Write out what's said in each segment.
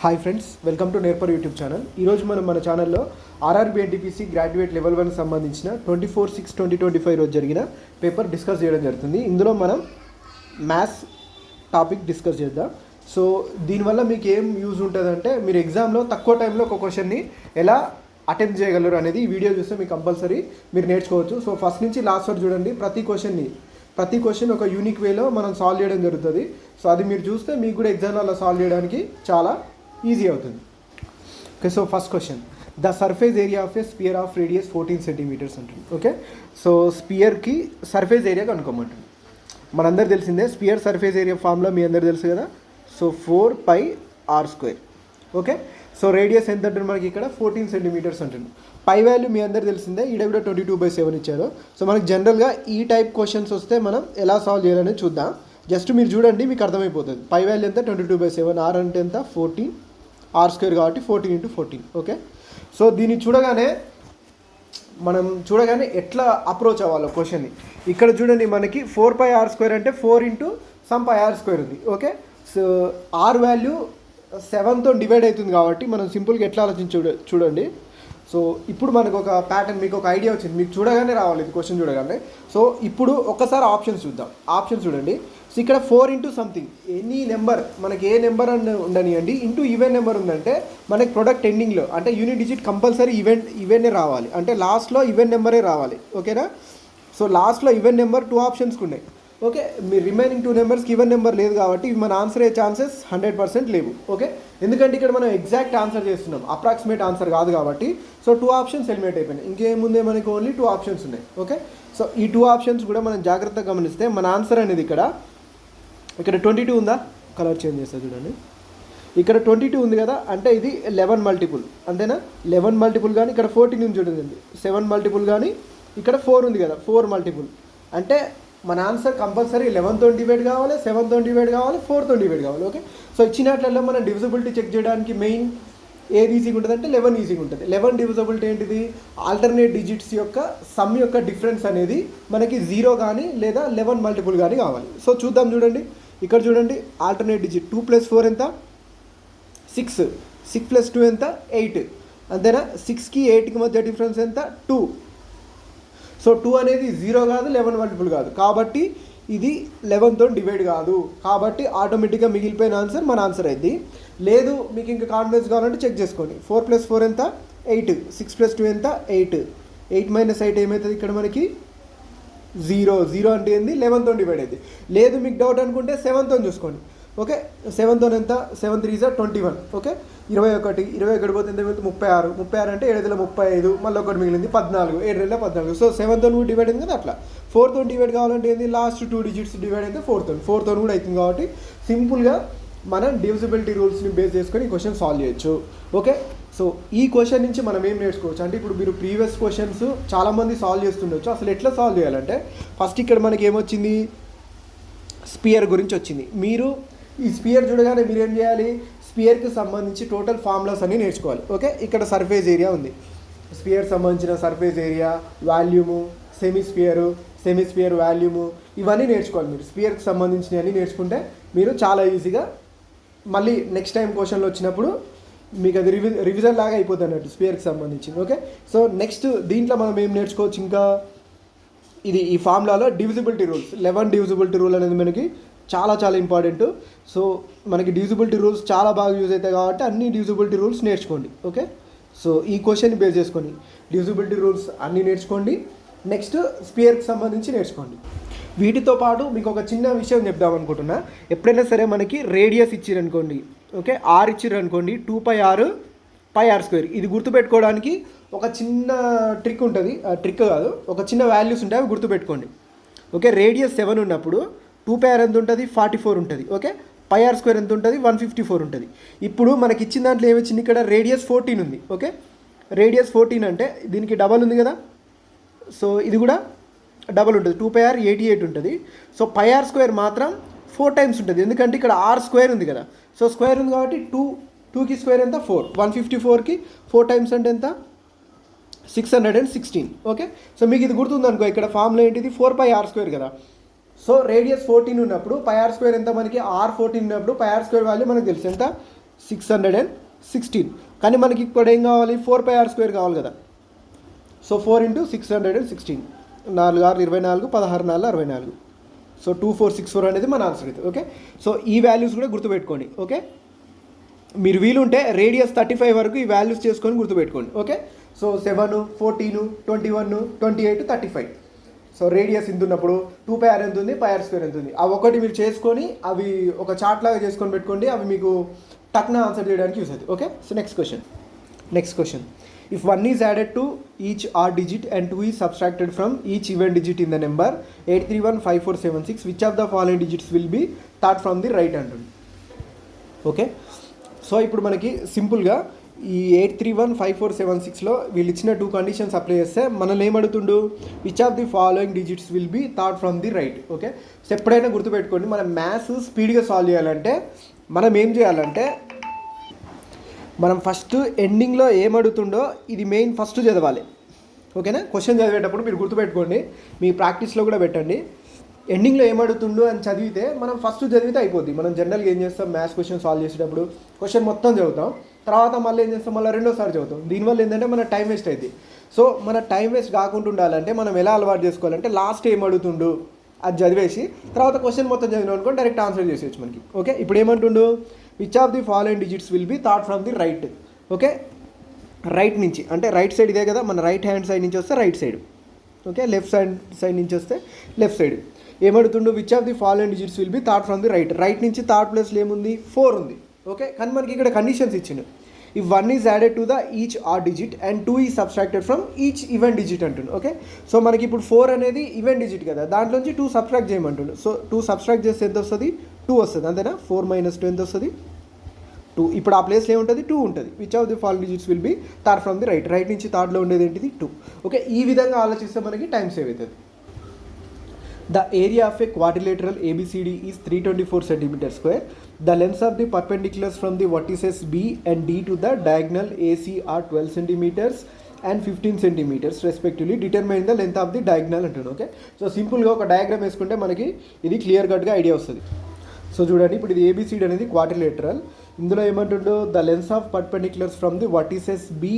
Hi friends, welcome to నేర్పర్ YouTube channel. ఈరోజు మనం మన ఛానల్లో ఆర్ఆర్బీ ఎన్టీపీసీ గ్రాడ్యుయేట్ లెవెల్ 1 సంబంధించిన 24/6/2025 రోజు జరిగిన పేపర్ డిస్కస్ చేయడం జరుగుతుంది. ఇందులో మనం మ్యాథ్స్ టాపిక్ డిస్కస్ చేద్దాం. సో దీనివల్ల మీకు ఏం యూజ్ ఉంటుందంటే, మీరు ఎగ్జామ్లో తక్కువ టైంలో ఒక క్వశ్చన్ని ఎలా అటెంప్ట్ చేయగలరు అనేది ఈ వీడియో చూస్తే మీకు కంపల్సరీ మీరు నేర్చుకోవచ్చు. సో ఫస్ట్ నుంచి లాస్ట్ వరకు చూడండి. ప్రతి క్వశ్చన్ ఒక యూనిక్ వేలో మనం సాల్వ్ చేయడం జరుగుతుంది. సో అది మీరు చూస్తే మీకు కూడా ఎగ్జామ్లో సాల్వ్ చేయడానికి చాలా ఈజీ అవుతుంది. Okay, so first question, the surface area of a sphere of radius 14 centimetres ఉంటుంది. ఓకే, సో స్పియర్కి సర్ఫేస్ ఏరియా కనుక్కోమంటుంది. మనందరూ తెలిసిందే స్పియర్ సర్ఫేస్ ఏరియా ఫార్ములా మీ అందరు తెలుసు కదా. So 4πr². Okay, so radius ఎంత ఉంటుంది మనకి ఇక్కడ 14 సెంటీమీటర్స్ ఉంటుంది. పై వాల్యూ మీ అందరు తెలిసిందే, ఈడ కూడా 22/7 ఇచ్చారు. సో మనకి జనరల్గా ఈ టైప్ క్వశ్చన్స్ వస్తే మనం ఎలా సాల్వ్ చేయాలనేది చూద్దాం. జస్ట్ మీరు చూడండి, మీకు అర్థమైపోతుంది. పై వాల్యూ ఎంత 22/7, ఆర్ అంటే ఎంత 14, r² కాబట్టి 14 × 14. ఓకే, సో దీన్ని మనం చూడగానే ఎట్లా అప్రోచ్ అవ్వాలో క్వశ్చన్ని ఇక్కడ చూడండి. మనకి 4πr² అంటే 4 × some πr² ఉంది. ఓకే, సో ఆర్ వాల్యూ 7తో డివైడ్ అవుతుంది కాబట్టి మనం సింపుల్గా ఎట్లా చూడండి. సో ఇప్పుడు మనకు ఒక ప్యాటర్న్, మీకు ఒక ఐడియా వచ్చింది. మీకు చూడగానే రావాలి ఇది క్వశ్చన్ చూడగానే. సో ఇప్పుడు ఒకసారి ఆప్షన్స్ చూద్దాం. ఆప్షన్స్ చూడండి. సో ఇక్కడ 4 × సంథింగ్, ఎనీ నెంబర్, మనకి ఏ నెంబర్ ఉండనియండి, ఇంటూ ఈవెన్ నెంబర్ ఉందంటే మనకి ప్రొడక్ట్ ఎండింగ్లో అంటే యూనిట్ డిజిట్ కంపల్సరీ ఈవెన్నే రావాలి, అంటే లాస్ట్లో ఈవెన్ నెంబరే రావాలి. ఓకేనా. సో లాస్ట్లో ఈవెన్ నెంబర్ 2 ఆప్షన్స్కి ఉన్నాయి. ఓకే, మీ రిమైనింగ్ 2 నెంబర్స్కి ఈవెన్ నెంబర్ లేదు కాబట్టి ఇవి మన ఆన్సర్ అయ్యే ఛాన్సెస్ 100% లేవు. ఓకే, ఎందుకంటే ఇక్కడ మనం ఎగ్జాక్ట్ ఆన్సర్ చేస్తున్నాం, అప్రాక్సిమేట్ ఆన్సర్ కాదు కాబట్టి. సో 2 ఆప్షన్స్ ఎలిమినేట్ అయిపోయినాయి. ఇంకేముందే మనకి ఓన్లీ 2 ఆప్షన్స్ ఉన్నాయి. ఓకే, సో ఈ 2 ఆప్షన్స్ కూడా మనం జాగ్రత్తగా గమనిస్తే మన ఆన్సర్ అనేది ఇక్కడ 22 ఉందా, కలర్ చేంజ్ చేస్తా చూడండి. ఇక్కడ 22 ఉంది కదా, అంటే ఇది 11 మల్టిపుల్, అంతేనా. 11 మల్టిపుల్ కానీ ఇక్కడ 14 ఉంది చూడండి, 7 మల్టిపుల్ కానీ ఇక్కడ 4 ఉంది కదా, 4 మల్టిపుల్. అంటే మన ఆన్సర్ కంపల్సరీ 11తో డివైడ్ కావాలి, 7తో డివైడ్ కావాలి, 4తో డివైడ్ కావాలి. ఓకే, సో ఇచ్చినట్లలో మనం డివిజిబిలిటీ చెక్ చేయడానికి మెయిన్ ఏది ఈజీగా ఉంటుంది అంటే 11 ఈజీగా ఉంటుంది. 11 డివిజిబిలిటీ ఏంటిది, ఆల్టర్నేట్ డిజిట్స్ యొక్క సమ్ యొక్క డిఫరెన్స్ అనేది మనకి 0 కానీ లేదా 11 మల్టిపుల్ కానీ కావాలి. సో చూద్దాం చూడండి. ఇక్కడ చూడండి, ఆల్టర్నేట్ డిజిట్ 2 + 4 ఎంత 6, 6 + 2 ఎంత 8, అంతేనా. 6కి 8కి మధ్య డిఫరెన్స్ ఎంత 2. సో 2 అనేది 0 కాదు, 11 మల్టిపుల్ కాదు, కాబట్టి ఇది 11తో డివైడ్ కాదు. కాబట్టి ఆటోమేటిక్గా మిగిలిపోయిన ఆన్సర్ మన ఆన్సర్ అయింది. లేదు మీకు ఇంకా కాన్ఫిడెన్స్ కావాలంటే చెక్ చేసుకోండి. 4 + 4 ఎంత 8, 6 + 2 ఎంత 8, 8 - 8 ఏమవుతుంది ఇక్కడ మనకి 0 అంటే ఏంది 11తో డివైడ్ అయింది. లేదు మీకు డౌట్ అనుకుంటే 7తో చూసుకోండి. ఓకే, 7తో ఎంత 7 × 3 = 21. ఓకే, 21 పోతే ఎంత వెళ్తే 36 అంటే 7 × 35, మళ్ళీ ఒకటి మిగిలింది 14, 7 × 14. సో 7తో కూడా డివైడ్ అయింది కదా. అట్లా 4తో డివైడ్ కావాలంటే ఏంది, లాస్ట్ 2 డిజిట్స్ డివైడ్ అయితే 4తో కూడా అవుతుంది. కాబట్టి సింపుల్గా మనం డివిజిబిలిటీ రూల్స్ని బేస్ చేసుకొని ఈ క్వశ్చన్ సాల్వ్ చేయొచ్చు. ఓకే, సో ఈ క్వశ్చన్ నుంచి మనం ఏం నేర్చుకోవచ్చు అంటే, ఇప్పుడు మీరు ప్రీవియస్ క్వశ్చన్స్ చాలామంది సాల్వ్ చేస్తుండొచ్చు. అసలు ఎట్లా సాల్వ్ చేయాలంటే, ఫస్ట్ ఇక్కడ మనకి ఏమొచ్చింది, స్పియర్ గురించి వచ్చింది. మీరు ఈ స్పియర్ చూడగానే మీరు ఏం చేయాలి, స్పియర్కి సంబంధించి టోటల్ ఫార్ములాస్ అన్నీ నేర్చుకోవాలి. ఓకే, ఇక్కడ సర్ఫేస్ ఏరియా ఉంది, స్పియర్ సంబంధించిన సర్ఫేస్ ఏరియా, వాల్యూము, సెమీస్పియర్ వాల్యూము, ఇవన్నీ నేర్చుకోవాలి. మీరు స్పియర్కి సంబంధించినవి అన్నీ నేర్చుకుంటే మీరు చాలా ఈజీగా మళ్ళీ నెక్స్ట్ టైం క్వశ్చన్లు వచ్చినప్పుడు మీకు అది రివిజన్ లాగా అయిపోతుంది అన్నట్టు స్పియర్కి సంబంధించింది. ఓకే, సో నెక్స్ట్ దీంట్లో మనం ఏం నేర్చుకోవచ్చు ఇంకా, ఈ ఫార్ములాలో డివిజిబిలిటీ రూల్స్, 11 డివిజిబిలిటీ రూల్ అనేది మనకి చాలా చాలా ఇంపార్టెంట్. సో మనకి డివిజిబిలిటీ రూల్స్ చాలా బాగా యూజ్ అవుతాయి కాబట్టి అన్ని డివిజిబిలిటీ రూల్స్ నేర్చుకోండి. ఓకే, సో ఈ క్వశ్చన్ని బేస్ చేసుకొని డివిజిబిలిటీ రూల్స్ అన్నీ నేర్చుకోండి. నెక్స్ట్ స్పియర్కి సంబంధించి నేర్చుకోండి. వీటితో పాటు మీకు ఒక చిన్న విషయం చెప్దాం అనుకుంటున్నా. ఎప్పుడైనా సరే మనకి రేడియస్ ఇచ్చిరనుకోండి, ఓకే, ఆర్ ఇచ్చిరనుకోండి, 2πr/πr². ఇది గుర్తుపెట్టుకోవడానికి ఒక చిన్న ట్రిక్ ఉంటుంది, ట్రిక్ కాదు, ఒక చిన్న వాల్యూస్ ఉంటాయి, అవి గుర్తుపెట్టుకోండి. ఓకే, రేడియస్ 7 ఉన్నప్పుడు 2πr ఎంత ఉంటుంది 44 ఉంటుంది. ఓకే, πr² ఎంత ఉంటుంది 154 ఉంటుంది. ఇప్పుడు మనకి ఇచ్చిన దాంట్లో ఏమొచ్చింది, ఇక్కడ రేడియస్ 14 ఉంది. ఓకే, రేడియస్ 14 అంటే దీనికి డబల్ ఉంది కదా. సో ఇది కూడా డబల్ ఉంటుంది, 2πr 88 ఉంటుంది. సో πr² మాత్రం 4 టైమ్స్ ఉంటుంది, ఎందుకంటే ఇక్కడ r² ఉంది కదా. సో స్క్వేర్ ఉంది కాబట్టి 2కి స్క్వేర్ ఎంత 4, 154కి 4 టైమ్స్ అంటే ఎంత 616. ఓకే, సో మీకు ఇది గుర్తుంది అనుకో, ఇక్కడ ఫార్ములా ఏంటిది 4πr² కదా. సో రేడియస్ 14 ఉన్నప్పుడు πr² ఎంత మనకి, r14 ఉన్నప్పుడు πr² వాల్యూ మనకు తెలుసు ఎంత 616. కానీ మనకి ఇప్పుడు ఏం కావాలి, 4πr² కావాలి కదా. సో 4 × 616, 4 6 24, 16 4 64. సో 2464 అనేది మన ఆన్సర్ అవుతుంది. ఓకే, సో ఈ వాల్యూస్ కూడా గుర్తుపెట్టుకోండి. ఓకే, మీరు వీలుంటే రేడియస్ 35 వరకు ఈ వాల్యూస్ చేసుకొని గుర్తుపెట్టుకోండి. Okay, so 7, 14, 21, 28, 35. సో రేడియస్ ఎంత ఉన్నప్పుడు 2πr ఎంత ఉంది, πr² ఎంత ఉంది, అవి ఒకటి మీరు చేసుకొని అవి ఒక చార్ట్ లాగా చేసుకొని పెట్టుకోండి. అవి మీకు టక్న ఆన్సర్ చేయడానికి యూస్ అవుతుంది. Okay, so next question. If 1 is added to each odd digit and 2 is subtracted from each even digit in the number 8315476, which of the following digits will be third from the right అంటుంది. Okay, so ఇప్పుడు మనకి సింపుల్గా ఈ 8315476లో వీళ్ళు ఇచ్చిన 2 conditions apply చేస్తే మనల్ని ఏమడుగుతుండు, which of the following digits will be third from the right. Okay, so ఎప్పుడైనా గుర్తుపెట్టుకోండి, మనం మ్యాథ్స్ స్పీడ్గా సాల్వ్ చేయాలంటే మనం ఏం చేయాలంటే, మనం ఫస్ట్ ఎండింగ్లో ఏమడుగుతుండో ఇది మెయిన్ ఫస్ట్ చదవాలి. ఓకేనా, క్వశ్చన్ చదివేటప్పుడు మీరు గుర్తుపెట్టుకోండి, మీ ప్రాక్టీస్లో కూడా పెట్టండి. ఎండింగ్లో ఏమడుగుతుండో అని చదివితే మనం ఫస్ట్ చదివితే అయిపోద్ది. మనం జనరల్గా ఏం చేస్తాం, మ్యాథ్స్ క్వశ్చన్ సాల్వ్ చేసేటప్పుడు క్వశ్చన్ మొత్తం చదువుతాం, తర్వాత మళ్ళీ ఏం చేస్తాం, మళ్ళీ రెండోసారి చదువుతాం. దీనివల్ల ఏంటంటే మన టైం వేస్ట్ అవుతుంది. సో మన టైం వేస్ట్ కాకుండా ఉండాలంటే మనం ఎలా అలవాటు చేసుకోవాలంటే, లాస్ట్ ఏం అడుగుతుండు అది చదివేసి తర్వాత క్వశ్చన్ మొత్తం చదివినాం అనుకోండి, డైరెక్ట్ ఆన్సర్ చేసేయచ్చు మనకి. ఓకే, ఇప్పుడు ఏమంటుండు, which of the following digits will be third from the right. Okay, right నుంచి అంటే రైట్ సైడ్ ఇదే కదా, మన రైట్ హ్యాండ్ సైడ్ నుంచి వస్తే right side. Okay, left side నుంచి వస్తే లెఫ్ట్ సైడ్. ఏమడుగుతుండు, which of the following digits will be third from the right. Right నుంచి థర్డ్ ప్లేస్లో ఏముంది, 4 ఉంది. ఓకే, కానీ మనకి ఇక్కడ కండిషన్స్ ఇచ్చిండు. If 1 is added to the each odd digit and 2 is subtracted from each even digit అంటుండు. ఓకే, సో మనకి ఇప్పుడు 4 అనేది ఈవెన్ డిజిట్ కదా, దాంట్లోంచి 2 సబ్స్ట్రాక్ట్ చేయమంటుండు. సో 2 సబ్స్ట్రాక్ట్ చేస్తే ఎంత వస్తుంది, 2 వస్తుంది. అంతేనా, 4 - 2 ఎంత వస్తుంది, 2. ఇప్పుడు ఆ ప్లేస్లో ఏముంటుంది, 2 ఉంటుంది. Which of the following digits will be third from the right. Right నుంచి థర్డ్లో ఉండేది ఏంటిది, 2. ఓకే, ఈ విధంగా ఆలోచిస్తే మనకి టైం సేవ్ అవుతుంది. The area of a quadrilateral ABCD is 324 cm². The lengths of the perpendiculars from the vertices B and D to the diagonal AC are 12 cm and 15 cm respectively. Determine the length of the diagonal అంటున్నాను. Okay, so సింపుల్గా ఒక diagram వేసుకుంటే మనకి ఇది clear కట్గా idea వస్తుంది. So చూడండి, ఇప్పుడు ఇది ABCD అనేది క్వాడ్రిలేటరల్. ఇందులో ఏమంటుండో, the lengths of perpendiculars from the vertices B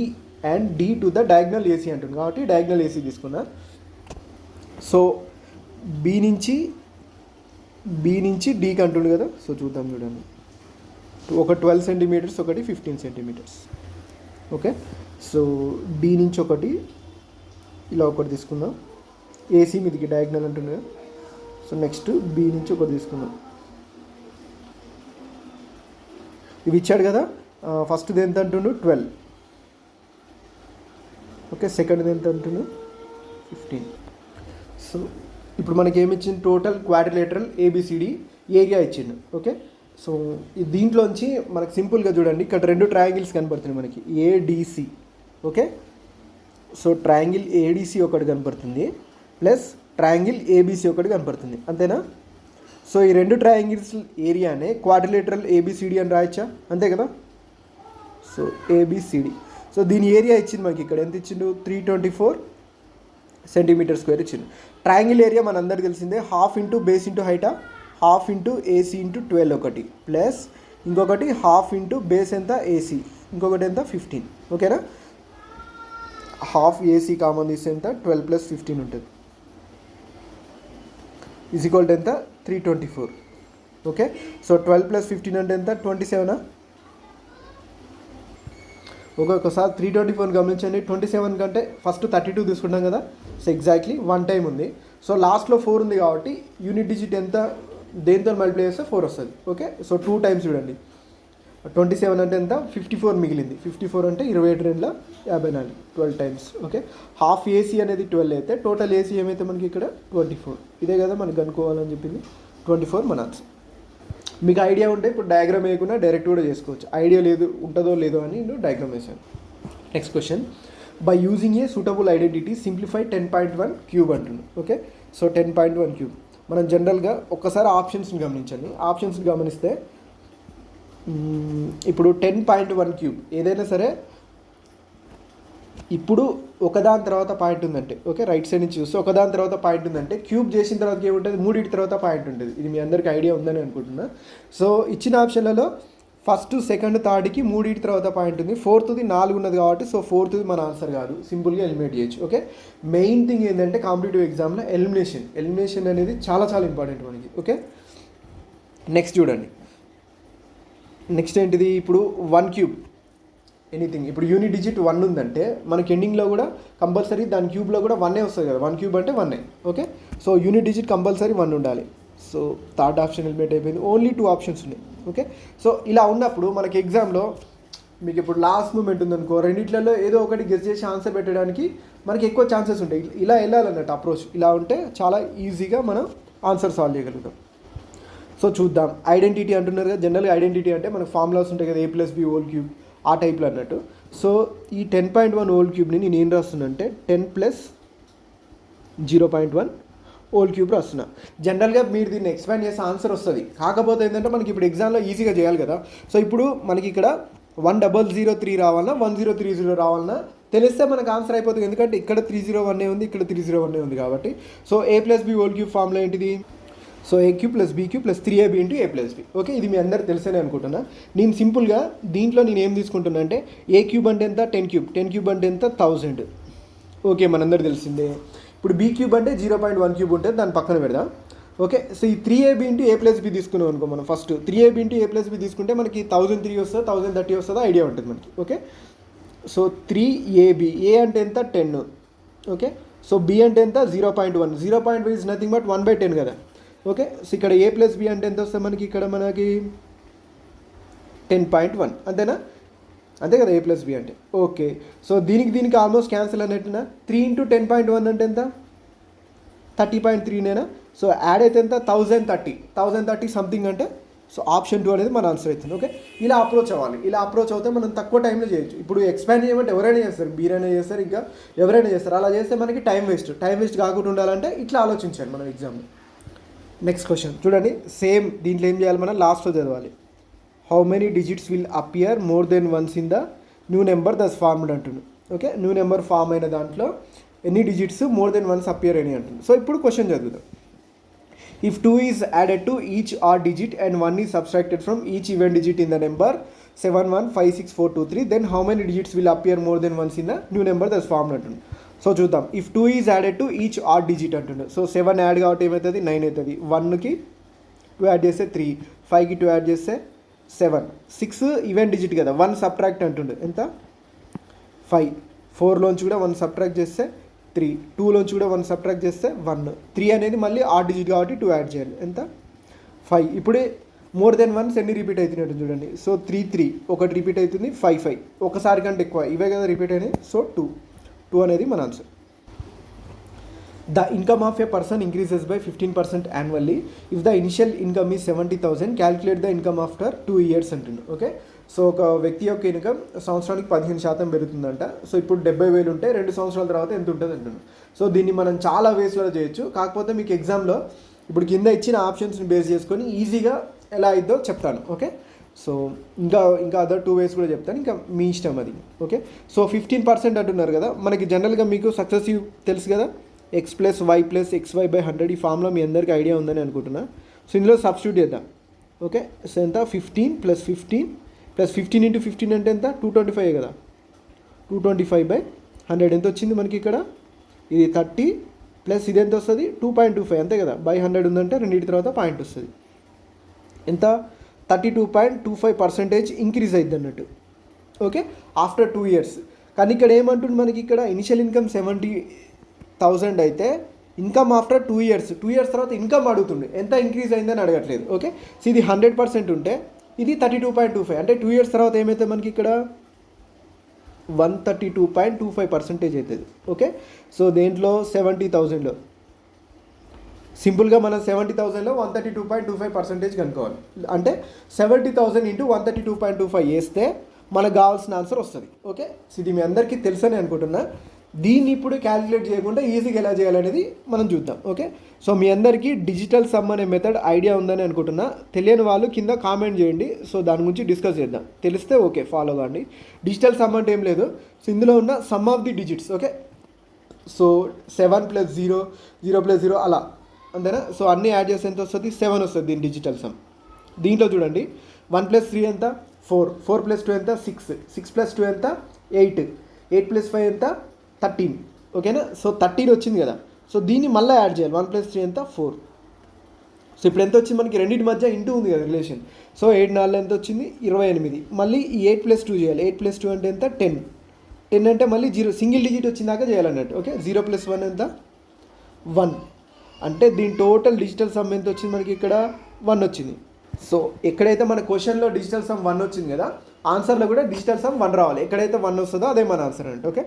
and D to the diagonal AC అంటుంది. కాబట్టి డయాగ్నల్ AC తీసుకున్నా. సో బి నుంచి డీకి అంటుండు కదా. సో చూద్దాం, చూడండి, ఒక 12 cm, ఒకటి 15 cm. ఓకే, సో డి నుంచి ఒకటి ఇలా ఒకటి తీసుకుందాం. ఏసీ మీదికి డయాగ్నల్ అంటుండు కదా. సో నెక్స్ట్ బి నుంచి ఒకటి తీసుకుందాం. ఇవి ఇచ్చాడు కదా. ఫస్ట్ది ఎంత అంటుండు, 12. ఓకే, సెకండ్ది ఎంత అంటుండు, 15. సో ఇప్పుడు మనకి ఏమి ఇచ్చింది, టోటల్ క్వాడ్రిలేటరల్ ABCD ఏరియా ఇచ్చిండు. ఓకే, సో దీంట్లోంచి మనకు సింపుల్గా చూడండి, ఇక్కడ 2 ట్రయాంగిల్స్ కనపడుతున్నాయి మనకి, ADC. Okay, so triangle ADC ఒకటి కనపడుతుంది, ప్లస్ ట్రయాంగిల్ ABC ఒకటి కనపడుతుంది. అంతేనా. సో ఈ 2 ట్రయాంగిల్స్ ఏరియానే క్వాడ్రిలేటరల్ ABCD అని రాయచ్చా, అంతే కదా. సో ABCD, సో దీని ఏరియా ఇచ్చింది మనకి ఇక్కడ ఎంత ఇచ్చిండు, 324 cm² ఇచ్చిండు. ట్రయాంగిల్ ఏరియా మన అందరికి తెలిసిందే, హాఫ్ ఇంటూ బేస్ ఇంటూ హైటా, హాఫ్ ఇంటూ AC ఇంటూ 12 ఒకటి, ప్లస్ ఇంకొకటి హాఫ్ ఇంటూ బేస్ ఎంత AC, ఇంకొకటి ఎంత 15. ఓకేనా, హాఫ్ AC కామన్ తీస్తే ఎంత, 12 + 15 ఉంటుంది. ఈజ్ ఈక్వల్ టు ఎంత, 324. ఓకే, సో 12 + 15 అంటే ఎంత, 27. ఒక్కొక్కసారి 324 గమనించండి, 27 కంటే ఫస్ట్ 32 తీసుకుంటాం కదా. సో ఎగ్జాక్ట్లీ 1 టైం ఉంది. సో లాస్ట్లో 4 ఉంది కాబట్టి యూనిట్ డిజిట్ ఎంత, దేంతో మల్టిప్లై చేస్తే 4 వస్తుంది. ఓకే, సో 2 టైమ్స్ చూడండి, 27 అంటే ఎంత, 54 మిగిలింది. 54 అంటే 27 54, 12 టైమ్స్. ఓకే, హాఫ్ AC అనేది 12 అయితే టోటల్ AC ఏమైతే మనకి ఇక్కడ 24. ఇదే కదా మనకి కనుక్కోవాలని చెప్పింది, 24 మన ఆన్సర్. మీకు ఐడియా ఉంటే ఇప్పుడు డయాగ్రామ్ వేయకుండా డైరెక్ట్ కూడా చేసుకోవచ్చు. ఐడియా లేదు, ఉంటుందో లేదో అని నేను డయాగ్రామ్ వేసాను. Next question, by using a suitable identity simplify 10.1 cube అంటున్నాను. ఓకే, సో 10.1 క్యూబ్ మనం జనరల్గా ఒక్కసారి ఆప్షన్స్ని గమనించండి. ఆప్షన్స్ని గమనిస్తే ఇప్పుడు 10.1 క్యూబ్ ఏదైనా సరే ఇప్పుడు ఒకదాని తర్వాత పాయింట్ ఉందంటే, ఓకే, రైట్ సైడ్ నుంచి చూస్తే ఒకదాని తర్వాత పాయింట్ ఉందంటే క్యూబ్ చేసిన తర్వాత ఏముంటుంది, 3 తర్వాత పాయింట్ ఉంటుంది. ఇది మీ అందరికీ ఐడియా ఉందని అనుకుంటున్నా. సో ఇచ్చిన ఆప్షన్లలో ఫస్ట్ సెకండ్ థర్డ్కి మూడింటి తర్వాత పాయింట్ ఉంది, ఫోర్త్ది 4 ఉన్నది కాబట్టి సో ఫోర్త్ది మన ఆన్సర్ కాదు, సింపుల్గా ఎలిమినేట్ చేయొచ్చు. ఓకే, మెయిన్ థింగ్ ఏంటంటే కాంపిటేటివ్ ఎగ్జామ్లో ఎలిమినేషన్ అనేది చాలా చాలా ఇంపార్టెంట్ మనకి. ఓకే, నెక్స్ట్ చూడండి. నెక్స్ట్ ఏంటిది, ఇప్పుడు 1 క్యూబ్ ఎనీథింగ్. ఇప్పుడు యూనిట్ డిజిట్ 1 ఉందంటే మనకి ఎండింగ్లో కూడా కంపల్సరీ దాని క్యూబ్లో కూడా 1 వస్తుంది కదా, 1 క్యూబ్ అంటే 1. Okay, so unit digit compulsory 1 ఉండాలి. సో థర్డ్ ఆప్షన్ ఎలిమినేట్ అయిపోయింది, ఓన్లీ 2 ఆప్షన్స్ ఉన్నాయి. ఓకే, సో ఇలా ఉన్నప్పుడు మనకి ఎగ్జామ్లో మీకు ఇప్పుడు లాస్ట్ మూమెంట్ ఉందనుకో, రెండిట్లలో ఏదో ఒకటి గెస్ చేసి ఆన్సర్ పెట్టడానికి మనకి ఎక్కువ ఛాన్సెస్ ఉంటాయి. ఇలా వెళ్ళాలన్నట్టు అప్రోచ్, ఇలా ఉంటే చాలా ఈజీగా మనం ఆన్సర్ సాల్వ్ చేయగలుగుతాం. సో చూద్దాం. ఐడెంటిటీ అంటున్నారు కదా, జనరల్గా ఐడెంటిటీ అంటే మనకు ఫార్ములాస్ ఉంటాయి కదా, a+b హోల్ క్యూబ్ ఆ టైప్లో అన్నట్టు. సో ఈ 10.1 హోల్ క్యూబ్ని నేను ఏం రాస్తున్నా అంటే 10 + 0.1 హోల్ క్యూబ్ రాస్తున్నా. జనరల్గా మీరు దీన్ని ఎక్స్పాండ్ చేస్తే ఆన్సర్ వస్తుంది, కాకపోతే ఏంటంటే మనకి ఇప్పుడు ఎగ్జామ్లో ఈజీగా చేయాలి కదా. సో ఇప్పుడు మనకి ఇక్కడ 1003 రావాలన్నా 1030 రావాలన్నా తెలిస్తే మనకు ఆన్సర్ అయిపోతుంది, ఎందుకంటే ఇక్కడ 301 ఉంది, ఇక్కడ 301 ఉంది కాబట్టి. So a+b whole cube formula ఏంటిది, so a³ + b³ + 3ab × a+b. Okay, ఇది మీ అందరికి తెలిసేనే అనుకుంటున్నా. నేను సింపుల్గా దీంట్లో నేను ఏం తీసుకుంటున్నా అంటే a³ అంటే ఎంత 10³ అంటే ఎంత 1000. ఓకే, మనందరికి తెలిసిందే. ఇప్పుడు b³ అంటే 0.1 క్యూబ్ ఉంటుంది, దాన్ని పక్కన పెడదాం. ఓకే, సో ఈ 3ab × a+b తీసుకున్నాం అనుకో, మనం ఫస్ట్ 3ab × a+b తీసుకుంటే మనకి 1003 వస్తుంది, 1030 వస్తుందో ఐడియా ఉంటుంది మనకి. ఓకే, సో 3ab, a అంటే ఎంత 10. ఓకే, సో b అంటే ఎంత 0.1. 0.1 ఈజ్ నథింగ్ బట్ 1/10 కదా. ఓకే, సో ఇక్కడ a+b అంటే ఎంత వస్తుంది మనకి, ఇక్కడ మనకి 10.1 అంతేనా, అంతే కదా a+b అంటే. ఓకే, సో దీనికి ఆల్మోస్ట్ క్యాన్సిల్ అన్నట్టునా. 3 × 10.1 అంటే ఎంత 30.3నేనా. సో యాడ్ అయితే ఎంత 1030 సంథింగ్ అంటే సో ఆప్షన్ 2 అనేది మన ఆన్సర్ అవుతుంది. ఓకే, ఇలా అప్రోచ్ అవ్వాలి. ఇలా అప్రోచ్ అవుతే మనం తక్కువ టైంలో చేయొచ్చు. ఇప్పుడు ఎక్స్పాండ్ చేయమంటే ఎవరైనా చేస్తారు, మీరైనా చేస్తారు, ఇంకా ఎవరైనా చేస్తారు. అలా చేస్తే మనకి టైం వేస్ట్ కాకుండా ఉండాలంటే ఇట్లా ఆలోచించాలి మనం ఎగ్జామ్లో. నెక్స్ట్ క్వశ్చన్ చూడండి, సేమ్ దీంట్లో ఏం చేయాలి, మనం లాస్ట్లో చదవాలి. How many digits will appear more than once in the new number thus formed అంటుంది. ఓకే, న్యూ నెంబర్ ఫామ్ అయిన దాంట్లో ఎన్ని digits more than once appear అని అంటుంది. సో ఇప్పుడు క్వశ్చన్ చదువుదాం. If 2 is added to each odd digit and 1 is subtracted from each even digit in the number 715643, then how many digits will appear more than once in the new number thus formed అంటుంది. So చూద్దాం. If 2 is added to each odd digit అంటుండే, so 7 add కాబట్టి ఏమవుతుంది 9 అవుతుంది. 1కి 2 add చేస్తే 3, 5కి 2 add చేస్తే 7, 6 ఈవెన్ డిజిట్ కదా, 1 సబ్ట్రాక్ట్ అంటుండే ఎంత 5, 4లోంచి కూడా 1 సబ్ట్రాక్ట్ చేస్తే 3, 2లోంచి కూడా 1 సబ్ట్రాక్ట్ చేస్తే 1, 3 అనేది మళ్ళీ ఆర్ డిజిట్ కాబట్టి 2 యాడ్ చేయాలి ఎంత 5. ఇప్పుడే మోర్ దెన్ వన్స్ ఎన్ని రిపీట్ అవుతున్నట్టు చూడండి. సో 3 ఒకటి రిపీట్ అవుతుంది, 5 ఒకసారి కంటే ఎక్కువ ఇవే కదా రిపీట్ అయినాయి. సో 2 అనేది మన answer. The income of a person increases by 15% annually if the initial income ఈ 70,000, calculate the income after 2 years అంటుంది. ఓకే, సో ఒక వ్యక్తి యొక్క ఇన్కమ్ సంవత్సరానికి 15% పెరుగుతుందంట. సో ఇప్పుడు 70,000 ఉంటే 2 సంవత్సరాల తర్వాత ఎంత ఉంటుంది అంటుంది. సో దీన్ని మనం చాలా వేస్లో చేయొచ్చు, కాకపోతే మీకు ఎగ్జామ్లో ఇప్పుడు కింద ఇచ్చిన ఆప్షన్స్ని బేస్ చేసుకొని ఈజీగా ఎలా అయిద్దో చెప్తాను. ఓకే, సో ఇంకా అదర్ 2 ways కూడా చెప్తాను, ఇంకా మీ ఇష్టం అది. ఓకే, సో 15% అంటున్నారు కదా, మనకి జనరల్గా మీకు సక్సెసివ్ తెలుసు కదా, x + y + xy/100. ఈ ఫార్ములా మీ అందరికీ ఐడియా ఉందని అనుకుంటున్నా. సో ఇందులో సబ్స్టిట్యూట్ చేద్దాం. ఓకే, సో ఎంత 15 + 15 + 15 × 15 అంటే ఎంత 225 కదా, 225/100 ఎంత వచ్చింది మనకి ఇక్కడ, ఇది 30 ప్లస్ ఇది ఎంత వస్తుంది 2.25 అంతే కదా, బై 100 ఉందంటే రెండింటి తర్వాత పాయింట్ వస్తుంది ఎంత 32.25% ఇంక్రీజ్ అయింది అన్నట్టు. Okay, after 2 years. కానీ ఇక్కడ ఏమంటుంది మనకి, ఇక్కడ ఇనిషియల్ ఇన్కమ్ 70,000 అయితే ఇన్కమ్ ఆఫ్టర్ 2 years తర్వాత ఇన్కమ్ అడుగుతుండే ఎంత ఇంక్రీజ్ అయిందని అడగట్లేదు. ఓకే, సో ఇది 100% ఉంటే ఇది 32.25 అంటే 2 years తర్వాత ఏమైతే మనకి ఇక్కడ 132.25% అవుతుంది. ఓకే, సో దేంట్లో 70,000లో సింపుల్గా మనం 70,000లో 132.25% కనుక్కోవాలి. అంటే 70,000 × 132.25 వేస్తే మనకు కావాల్సిన ఆన్సర్ వస్తుంది. ఓకే, సో ఇది మీ అందరికీ తెలుసని అనుకుంటున్నా. దీన్ని ఇప్పుడు క్యాలిక్యులేట్ చేయకుండా ఈజీగా ఎలా చేయాలనేది మనం చూద్దాం. ఓకే, సో మీ అందరికీ డిజిటల్ సమ్ అనే మెథడ్ ఐడియా ఉందని అనుకుంటున్నా. తెలియని వాళ్ళు కింద కామెంట్ చేయండి, సో దాని గురించి డిస్కస్ చేద్దాం. తెలిస్తే ఓకే ఫాలో కాండి. డిజిటల్ సమ్ అంటే ఏం లేదు, సో ఇందులో ఉన్న some of the digits. Okay, so 7 + 0, 0 + 0 అలా అంతేనా. సో అన్నీ యాడ్ చేస్తే ఎంత వస్తుంది 7 వస్తుంది దీని డిజిటల్ సమ్. దీంట్లో చూడండి 1 + 3 ఎంత 4 + 2 ఎంత 6, 6 + 2 ఎంత 8, 8 + 5 ఎంత 13. ఓకేనా? సో 13 వచ్చింది కదా. సో దీన్ని మళ్ళీ యాడ్ చేయాలి. 1 + 3 ఎంత 4. సో ఇప్పుడు ఎంత వచ్చింది మనకి, రెండింటి మధ్య ఇంటూ ఉంది కదా రిలేషన్. సో 7 4 ఎంత వచ్చింది 28. మళ్ళీ ఈ 8 + 2 చేయాలి. 8 + 2 అంటే ఎంత 10. 10 అంటే మళ్ళీ 0 సింగిల్ డిజిట్ వచ్చిందాక చేయాలన్నట్టు. ఓకే, 0 + 1 ఎంత 1. అంటే దీని టోటల్ డిజిటల్ సమ్ ఎంత వచ్చింది మనకి, ఇక్కడ 1 వచ్చింది. సో ఎక్కడైతే మన క్వశ్చన్లో డిజిటల్ సమ్ 1 వచ్చింది కదా, ఆన్సర్లో కూడా డిజిటల్ సమ్ 1 రావాలి. ఎక్కడైతే 1 వస్తుందో అదే మన ఆన్సర్ అంటే. ఓకే,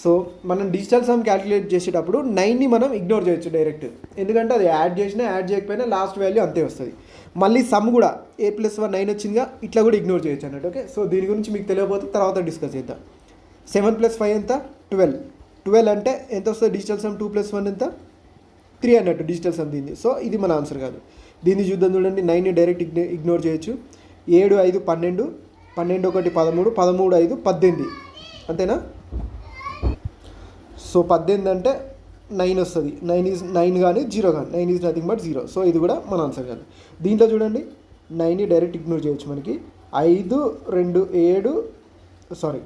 సో మనం డిజిటల్ సమ్ క్యాలిక్యులేట్ చేసేటప్పుడు 9ని మనం ఇగ్నోర్ చేయొచ్చు డైరెక్ట్, ఎందుకంటే అది యాడ్ చేసినా యాడ్ చేయకపోయినా లాస్ట్ వాల్యూ అంతే వస్తుంది. మళ్ళీ సమ్ కూడా a + 1 9 వచ్చిందిగా, ఇట్లా కూడా ఇగ్నోర్ చేయొచ్చు అన్నట్టు. ఓకే, సో దీని గురించి మీకు తెలియకపోతే తర్వాత డిస్కస్ చేద్దాం. 7 + 5 ఎంత 12. 12 అంటే ఎంత వస్తుంది డిజిటల్ సమ్, 2 + 1 ఎంత 3 అన్నట్టు డిజిటల్ సమ్ దీన్ని. సో ఇది మన ఆన్సర్ కాదు. దీన్ని చూద్దాం చూడండి. 9ని డైరెక్ట్ ఇగ్నోర్ చేయొచ్చు. 7 5 12, 12 1 13, 13 5 18, అంతేనా? సో 18 అంటే 9 వస్తుంది. 9 కానీ 0 కానీ 9 ఈజ్ నథింగ్ బట్ 0. సో ఇది కూడా మన ఆన్సర్ కాదు. దీంట్లో చూడండి 9ని డైరెక్ట్ ఇగ్నోర్ చేయొచ్చు. మనకి 5 2 7, సారీ,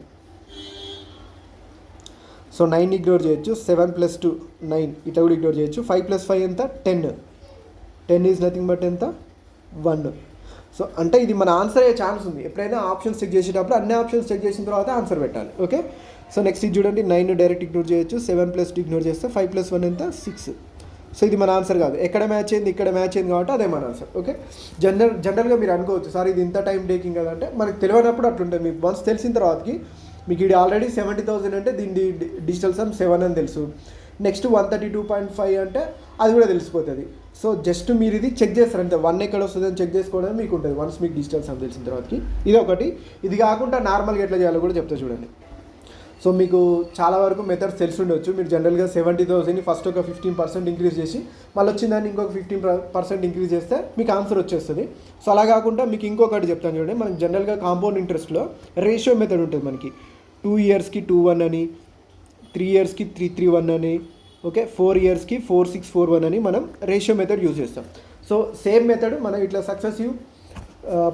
సో 9 ఇగ్నోర్ చేయొచ్చు. 7 + 2 9, ఇట్లా కూడా ఇగ్నోర్ చేయొచ్చు. 5 + 5 ఎంత 10. 10 ఈజ్ నథింగ్ బట్ ఎంత 1. సో అంటే ఇది మన ఆన్సర్ అయ్యే ఛాన్స్ ఉంది. ఎప్పుడైనా ఆప్షన్స్ చెక్ చేసేటప్పుడు అన్ని ఆప్షన్స్ చెక్ చేసిన తర్వాత ఆన్సర్ పెట్టాలి. ఓకే, సో నెక్స్ట్ ఇది చూడండి. 9 డైరెక్ట్ ఇగ్నోర్ చేయొచ్చు. 7 + 2 ఇగ్నోర్ చేస్తే 5 + 1 ఎంత 6. సో ఇది మన ఆన్సర్ కాదు. ఎక్కడ మ్యాచ్ అయింది, ఇక్కడ మ్యాచ్ అయింది కాబట్టి అదే మన ఆన్సర్. ఓకే, జనరల్గా మీరు అనుకోవచ్చు సార్ ఇది ఇంత టైం టేకింగ్ కదా అంటే, మనకు తెలియనప్పుడు అట్లుంటుంది. మీకు వన్స్ తెలిసిన తర్వాతకి మీకు ఇది ఆల్రెడీ 70,000 అంటే దీని డిజిటల్ సమ్ 7 అని తెలుసు. నెక్స్ట్ 132.5 అంటే అది కూడా తెలిసిపోతుంది. సో జస్ట్ మీరు ఇది చెక్ చేస్తారు అంతే. 1 ఎక్కడ వస్తుంది అని చెక్ చేసుకోవడం మీకు ఉంటుంది వన్స్ మీకు డిజిటల్ సమ్ తెలిసిన తర్వాతకి. ఇది ఒకటి. ఇది కాకుండా నార్మల్గా ఎట్లా చేయాలో కూడా చెప్తా చూడండి. సో మీకు చాలా వరకు మెథడ్స్ తెలిసి ఉండొచ్చు. మీరు జనరల్గా 70,000ని ఫస్ట్ ఒక 15% ఇంక్రీజ్ చేసి మళ్ళీ వచ్చిన దాన్ని ఇంకొక 15% ఇంక్రీజ్ చేస్తే మీకు ఆన్సర్ వచ్చేస్తుంది. సో అలా కాకుండా మీకు ఇంకొకటి చెప్తాను చూడండి. మనకి జనరల్గా కాంపౌండ్ ఇంట్రెస్ట్లో రేషియో మెథడ్ ఉంటుంది మనకి. 2 ఇయర్స్కి 2 1 అని, 3 ఇయర్స్కి 3 3 1 అని, ఓకే, 4 ఇయర్స్కి 4 6 4 1 అని మనం రేషియో మెథడ్ యూజ్ చేస్తాం. సో సేమ్ మెథడ్ మనం ఇట్లా సక్సెసివ్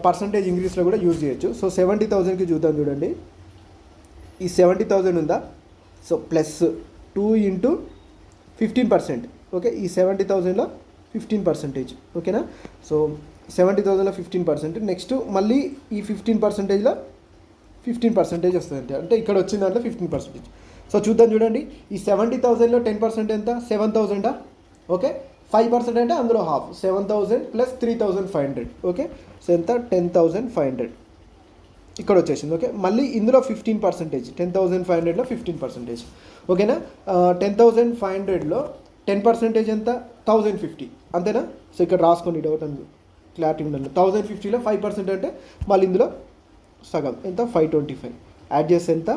పర్సంటేజ్ ఇంక్రీస్లో కూడా యూజ్ చేయొచ్చు. సో 70,000కి చూద్దాం చూడండి. ఈ 70,000 ఉందా, సో ప్లస్ 2 × 15%. ఓకే, ఈ 70,000లో 15%, ఓకేనా? సో 70,000లో 15%. నెక్స్ట్ మళ్ళీ ఈ 15%లో 15% వస్తుంది. అంటే ఇక్కడ వచ్చిన దాంట్లో 15%. సో చూద్దాం చూడండి. ఈ 70,000లో 10% ఎంత 7,000. ఓకే, 5% అంటే అందులో హాఫ్ 7,000 + 3,500. ఓకే, సో ఎంత 10,500 ఇక్కడ వచ్చేసింది. ఓకే, మళ్ళీ ఇందులో 15%, 10,500లో 15%. ఓకేనా? 10,500లో 10% ఎంత 1,050, అంతేనా? సో ఇక్కడ రాసుకోండి, డౌట్ అందు క్లారిటీ ఉండాలి. 1,050లో 5% అంటే మళ్ళీ ఇందులో సగం ఎంత 525. యాడ్ చేస్తే ఎంత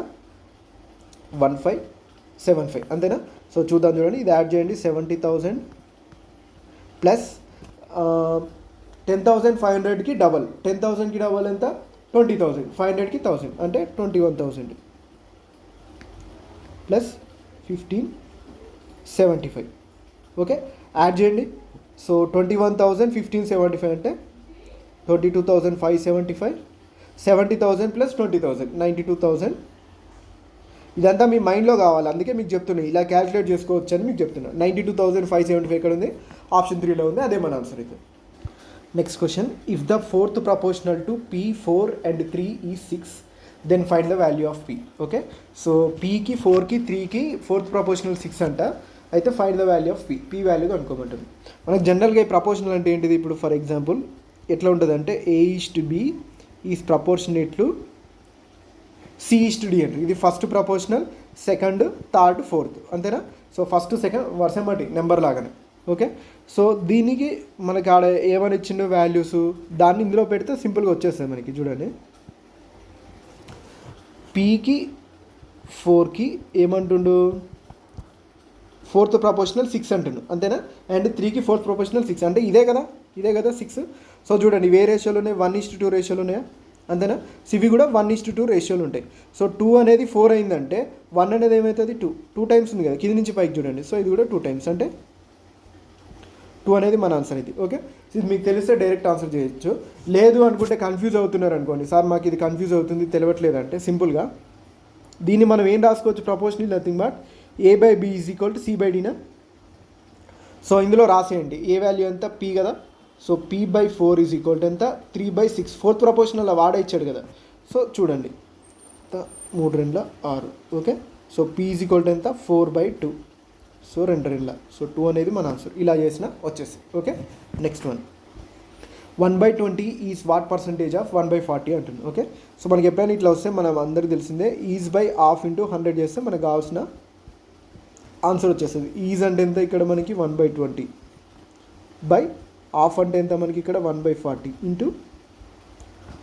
1575, అంతేనా? సో చూద్దాం చూడండి. ఇది యాడ్ చేయండి. 70,000 ప్లస్ 10,500కి డబల్, 10,000కి డబల్ ఎంత 20,000, 500కి 1000 అంటే 21,000 ప్లస్ 1575. ఓకే, యాడ్ చేయండి. సో 21,000 1575 అంటే 22,575. 70,000 + 20,000 92,000. ఇదంతా మీ మైండ్లో కావాలి, అందుకే మీకు చెప్తున్నాను ఇలా క్యాలిక్యులేట్ చేసుకోవచ్చు అని మీకు చెప్తున్నాను. 92,575 ఎక్కడ ఉంది, ఆప్షన్ 3లో ఉంది, అదే మన ఆన్సర్ అయితే. Next question. If the fourth proportional to P 4 and 3 is 6, then find the value of P. Okay, so Pకి 4కి 3కి ఫోర్త్ ప్రపోర్షనల్ 6 అంట. అయితే find the value of P value కనుక్కోమంటుంది. మనకు జనరల్గా ఈ ప్రపోర్షనల్ అంటే ఏంటిది, ఇప్పుడు ఫర్ ఎగ్జాంపుల్ ఎట్లా ఉంటుంది అంటే A:B is proportionate to C:D అంటారు. ఇది first proportional, second, third, fourth, అంతేనా? సో ఫస్ట్ సెకండ్ వర్షం బట్టి నెంబర్ లాగానే. ఓకే, సో దీనికి మనకి ఆడ ఏమని ఇచ్చిన వాల్యూస్ దాన్ని ఇందులో పెడితే సింపుల్గా వచ్చేస్తుంది మనకి. చూడండి, Pకి 4కి ఏమంటుండు, ఫోర్త్ ప్రపోర్షనల్ 6 అంటుండు, అంతేనా? అండ్ 3కి ఫోర్త్ ప్రపోర్షనల్ 6 అంటే ఇదే కదా 6. సో చూడండి, ఇవే రేషియోలు ఉన్నాయి, 1:2 రేషియోలు ఉన్నాయా, అంతేనా? సివి కూడా 1:2 రేషియోలు ఉంటాయి. సో 2 అనేది 4 అయిందంటే 1 అనేది ఏమవుతుంది 2 టైమ్స్ ఉంది కదా, కింది నుంచి పైకి చూడండి. సో ఇది కూడా 2 టైమ్స్ అంటే 2 అనేది మన ఆన్సర్ ఇది. ఓకే, ఇది మీకు తెలిస్తే డైరెక్ట్ ఆన్సర్ చేయొచ్చు. లేదు అనుకుంటే కన్ఫ్యూజ్ అవుతున్నారు అనుకోండి, సార్ మాకు ఇది కన్ఫ్యూజ్ అవుతుంది తెలియట్లేదు అంటే సింపుల్గా దీన్ని మనం ఏం రాసుకోవచ్చు, ప్రపోర్షనల్ నథింగ్ బట్ A/B = C/Dనా. సో ఇందులో రాసేయండి ఏ వాల్యూ ఎంత పీ కదా. సో P/4 = ఎంత 3/6. ఫోర్త్ ప్రపోర్షనల్ వాడే ఇచ్చాడు కదా. సో చూడండి 3 2 6. ఓకే, సో P = ఎంత 4/2. సో 2 2. సో 2 అనేది మన ఆన్సర్. ఇలా చేసిన వచ్చేసి. Okay, next one 1/20 is what percentage of 1/40 అంటుంది. ఓకే, సో మనకి ఎప్పుడైనా ఇట్లా వస్తే మనం అందరికీ తెలిసిందే ఈజ్ బై హాఫ్ ఇంటూ 100 చేస్తే మనకు కావాల్సిన ఆన్సర్ వచ్చేస్తుంది. ఈజ్ అంటే ఎంత ఇక్కడ మనకి 1/20 బై హాఫ్ అంటే ఎంత మనకి ఇక్కడ 1/40 ఇంటూ